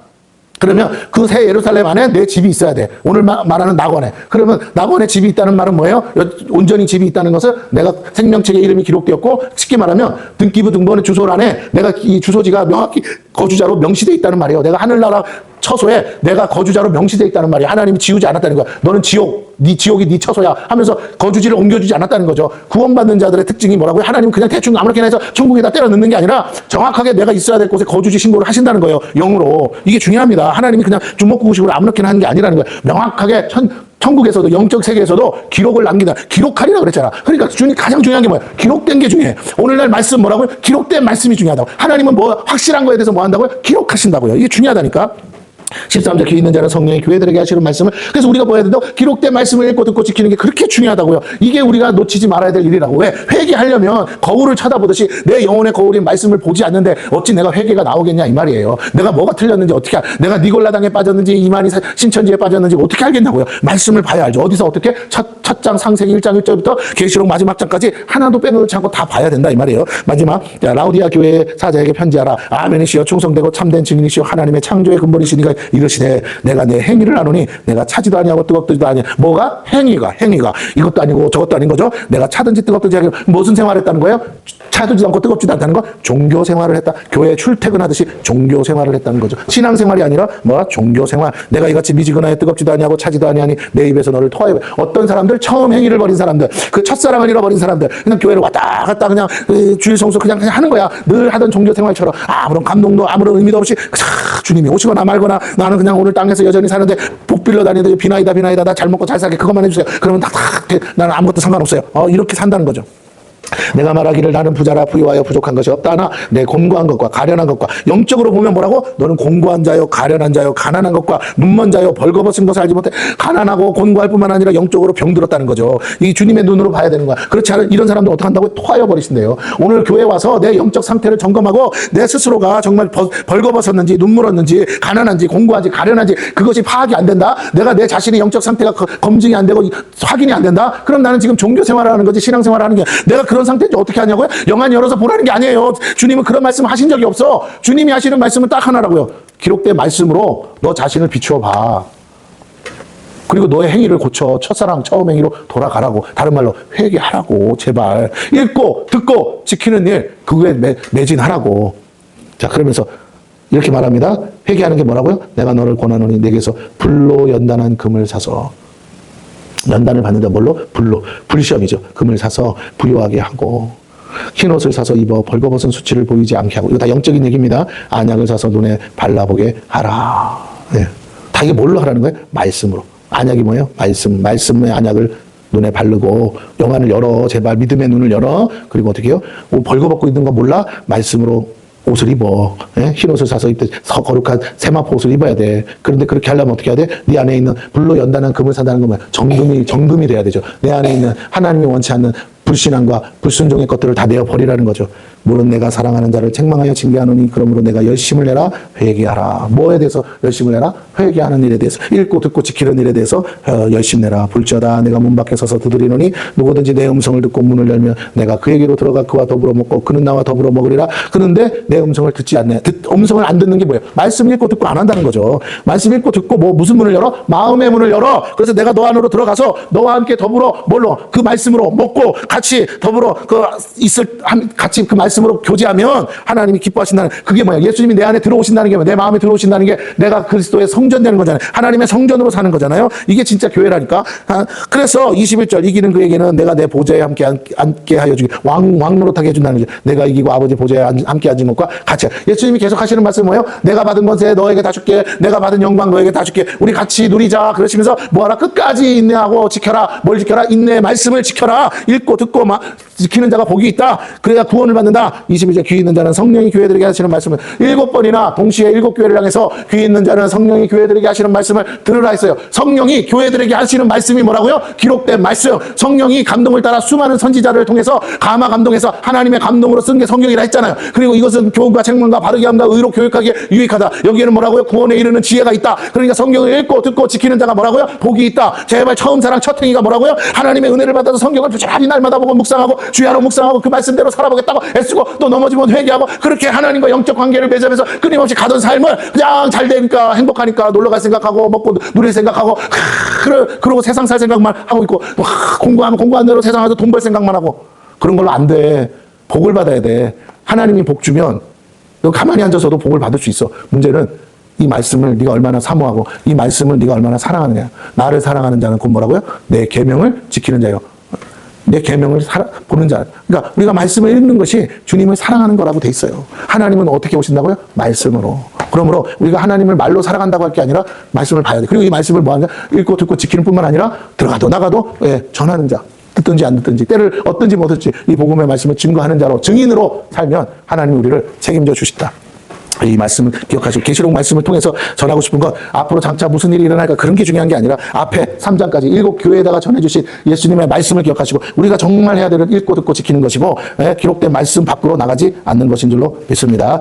그러면 그 새 예루살렘 안에 내 집이 있어야 돼. 오늘 말하는 낙원에. 그러면 낙원에 집이 있다는 말은 뭐예요? 온전히 집이 있다는 것은 내가 생명책에 이름이 기록되었고 쉽게 말하면 등기부 등본의 주소란에 내가 이 주소지가 명확히 거주자로 명시되어 있다는 말이에요. 내가 하늘나라 처소에 내가 거주자로 명시되어 있다는 말이야. 하나님이 지우지 않았다는 거야. 너는 지옥, 네 지옥이 네 처소야 하면서 거주지를 옮겨주지 않았다는 거죠. 구원받는 자들의 특징이 뭐라고요? 하나님 그냥 대충 아무렇게나 해서 천국에다 때려 넣는 게 아니라 정확하게 내가 있어야 될 곳에 거주지 신고를 하신다는 거예요. 영으로. 이게 중요합니다. 하나님이 그냥 주먹구구식으로 아무렇게나 하는 게 아니라는 거예요. 명확하게 천국에서도 영적 세계에서도 기록을 남긴다. 기록하리라 그랬잖아. 그러니까 주님 가장 중요한 게 뭐야? 기록된 게 중요해. 오늘날 말씀 뭐라고요? 기록된 말씀이 중요하다고. 하나님은 뭐 확실한 거에 대해서 뭐 한다고요? 기록하신다고요. 이게 중요하다니까. 13절 귀 있는 자는 성령이 교회들에게 하시는 말씀을 그래서 우리가 뭐 해야 된다고? 기록된 말씀을 읽고 듣고 지키는 게 그렇게 중요하다고요. 이게 우리가 놓치지 말아야 될 일이라고. 왜? 회개하려면 거울을 쳐다보듯이 내 영혼의 거울인 말씀을 보지 않는데 어찌 내가 회개가 나오겠냐 이 말이에요. 내가 뭐가 틀렸는지 어떻게 내가 니골라당에 빠졌는지 이만희 신천지에 빠졌는지 어떻게 알겠냐고요. 말씀을 봐야 알죠. 어디서 어떻게 첫 장 창세기 1장 1절부터 계시록 마지막 장까지 하나도 빼놓지 않고 다 봐야 된다 이 말이에요. 마지막 라우디아 교회 사자에게 편지하라. 아멘이시여 충성되고 참된 증인이시여 하나님의 창조의 근본이시니까 이르시되 내가 내 행위를 아노니 내가 차지도 아니하고 뜨겁지도 아니하고 뭐가? 행위가 이것도 아니고 저것도 아닌 거죠. 내가 차든지 뜨겁든지 하기 무슨 생활을 했다는 거예요? 차지도 않고 뜨겁지도 않다는 거 종교 생활을 했다. 교회 출퇴근하듯이 종교 생활을 했다는 거죠. 신앙 생활이 아니라 뭐야? 종교 생활. 내가 이같이 미지근하여 뜨겁지도 아니하고 차지도 아니하니 내 입에서 너를 토하여. 어떤 사람들 처음 행위를 벌인 사람들 그 첫사랑을 잃어버린 사람들 그냥 교회를 왔다 갔다 그냥 주일 성수 그냥 하는 거야. 늘 하던 종교 생활처럼 아무런 감동도 아무런 의미도 없이 주님이 오시거나 말거나 나는 그냥 오늘 땅에서 여전히 사는데 복 빌려 다니는데 비나이다 나 잘 먹고 잘 살게 그것만 해주세요. 그러면 나는 아무것도 상관없어요. 이렇게 산다는 거죠. 내가 말하기를 나는 부자라 부유하여 부족한 것이 없다 하나 내 곤고한 것과 가련한 것과 영적으로 보면 뭐라고? 너는 곤고한 자요 가련한 자요 가난한 것과 눈먼 자요 벌거벗은 것을 알지 못해. 가난하고 곤고할 뿐만 아니라 영적으로 병들었다는 거죠. 이 주님의 눈으로 봐야 되는 거야. 그렇지 않은 이런 사람들 어떻게 한다고? 토하여 버리신대요. 오늘 교회 와서 내 영적 상태를 점검하고 내 스스로가 정말 벌거벗었는지 눈물었는지 가난한지 곤고한지 가련한지 그것이 파악이 안 된다. 내가 내 자신의 영적 상태가 검증이 안 되고 확인이 안 된다. 그럼 나는 지금 종교 생활을 하는 거지 신앙생활을 하는 게 내가 그런 상태인지 어떻게 하냐고요? 영안 열어서 보라는 게 아니에요. 주님은 그런 말씀 하신 적이 없어. 주님이 하시는 말씀은 딱 하나라고요. 기록된 말씀으로 너 자신을 비추어 봐. 그리고 너의 행위를 고쳐. 첫사랑 처음 행위로 돌아가라고. 다른 말로 회개하라고. 제발. 읽고 듣고 지키는 일 그거에 매진하라고. 자, 그러면서 이렇게 말합니다. 회개하는 게 뭐라고요? 내가 너를 권하노니 내게서 불로 연단한 금을 사서 연단을 받는다. 뭘로? 불로. 불시험이죠. 금을 사서 부유하게 하고 흰옷을 사서 입어 벌거벗은 수치를 보이지 않게 하고 이거 다 영적인 얘기입니다. 안약을 사서 눈에 발라보게 하라. 네. 다 이게 뭘로 하라는 거예요? 말씀으로. 안약이 뭐예요? 말씀의 안약을 눈에 바르고 영안을 열어. 제발 믿음의 눈을 열어. 그리고 어떻게 해요? 벌거벗고 있는 거 몰라? 말씀으로 옷을 입어. 예? 흰 옷을 사서 입듯 거룩한 세마포 옷을 입어야 돼. 그런데 그렇게 하려면 어떻게 해야 돼? 네 안에 있는 불로 연단한 금을 산다는 건 뭐야? 정금이 돼야 되죠. 내 안에 있는 하나님이 원치 않는 불신앙과 불순종의 것들을 다 내어버리라는 거죠. 물은 내가 사랑하는 자를 책망하여 징계하노니 그러므로 내가 열심을 내라 회개하라. 뭐에 대해서 열심을 내라? 회개하는 일에 대해서, 읽고 듣고 지키는 일에 대해서 열심 내라. 볼지어다 내가 문 밖에 서서 두드리노니 누구든지 내 음성을 듣고 문을 열면 내가 그에게로 들어가 그와 더불어 먹고 그는 나와 더불어 먹으리라. 그런데 내 음성을 듣지 않네. 음성을 안 듣는 게 뭐예요? 말씀 읽고 듣고 안 한다는 거죠. 말씀 읽고 듣고 무슨 문을 열어? 마음의 문을 열어. 그래서 내가 너 안으로 들어가서 너와 함께 더불어 그 말씀으로 먹고 같이 더불어 같이 그 말씀으로 교제하면 하나님이 기뻐하신다는, 그게 뭐야? 예수님이 내 안에 들어오신다는 게 뭐야? 내 마음에 들어오신다는 게 내가 그리스도의 성전되는 거잖아요. 하나님의 성전으로 사는 거잖아요. 이게 진짜 교회라니까. 그래서 21절 이기는 그에게는 내가 내 보좌에 함께 앉게 하여 주기, 왕노릇하게 해준다는 거죠. 내가 이기고 아버지 보좌에 함께 앉은 것과 같이. 예수님이 계속 하시는 말씀은 뭐예요? 내가 받은 것에 너에게 다 줄게. 내가 받은 영광 너에게 다 줄게. 우리 같이 누리자. 그러시면서 뭐하라? 끝까지 인내하고 지켜라. 뭘 지켜라? 인내의 말씀을 지켜라. 읽고 듣고 지키는 자가 복이 있다. 그래야 구원을 받는다. 22절 귀 있는 자는 성령이 교회들에게 하시는 말씀을 7번이나 동시에 7교회를 향해서 귀 있는 자는 성령이 교회들에게 하시는 말씀을 들으라 했어요. 성령이 교회들에게 하시는 말씀이 뭐라고요? 기록된 말씀. 성령이 감동을 따라 수많은 선지자를 통해서 감동해서 하나님의 감동으로 쓴 게 성경이라 했잖아요. 그리고 이것은 교훈과 책망과 바르게 함과 의로 교육하기에 유익하다. 여기에는 뭐라고요? 구원에 이르는 지혜가 있다. 그러니까 성경을 읽고 듣고 지키는 자가 뭐라고요? 복이 있다. 제발 처음 사랑 첫 행위가 뭐라고요? 하나님의 은혜를 받아서 성경을 부지런히 날마다 보고 묵상하고 주야로 묵상하고 그 말씀대로 살아보겠다고 애쓰고 또 넘어지면 회개하고 그렇게 하나님과 영적 관계를 맺으면서 끊임없이 가던 삶을 그냥 잘 되니까 행복하니까 놀러갈 생각하고 먹고 누릴 생각하고 그러고 세상 살 생각만 하고 있고 공부하면 공부한 대로 세상 가서 돈 벌 생각만 하고 그런 걸로 안 돼. 복을 받아야 돼. 하나님이 복 주면 너 가만히 앉아서도 복을 받을 수 있어. 문제는 이 말씀을 네가 얼마나 사모하고 이 말씀을 네가 얼마나 사랑하느냐. 나를 사랑하는 자는 곧 뭐라고요? 내 계명을 지키는 자요. 내 계명을 보는 자. 그러니까 우리가 말씀을 읽는 것이 주님을 사랑하는 거라고 돼 있어요. 하나님은 어떻게 오신다고요? 말씀으로. 그러므로 우리가 하나님을 말로 살아간다고 할 게 아니라 말씀을 봐야 돼. 그리고 이 말씀을 뭐하냐? 읽고 듣고 지키는 뿐만 아니라 들어가도 나가도 전하는 자. 듣든지 안 듣든지 때를 얻든지 못 얻든지 이 복음의 말씀을 증거하는 자로 증인으로 살면 하나님이 우리를 책임져 주신다. 이 말씀을 기억하시고 계시록 말씀을 통해서 전하고 싶은 건 앞으로 장차 무슨 일이 일어날까 그런 게 중요한 게 아니라 앞에 3장까지 7교회에다가 전해주신 예수님의 말씀을 기억하시고 우리가 정말 해야 될 일을 읽고 듣고 지키는 것이고 기록된 말씀 밖으로 나가지 않는 것인 줄로 믿습니다.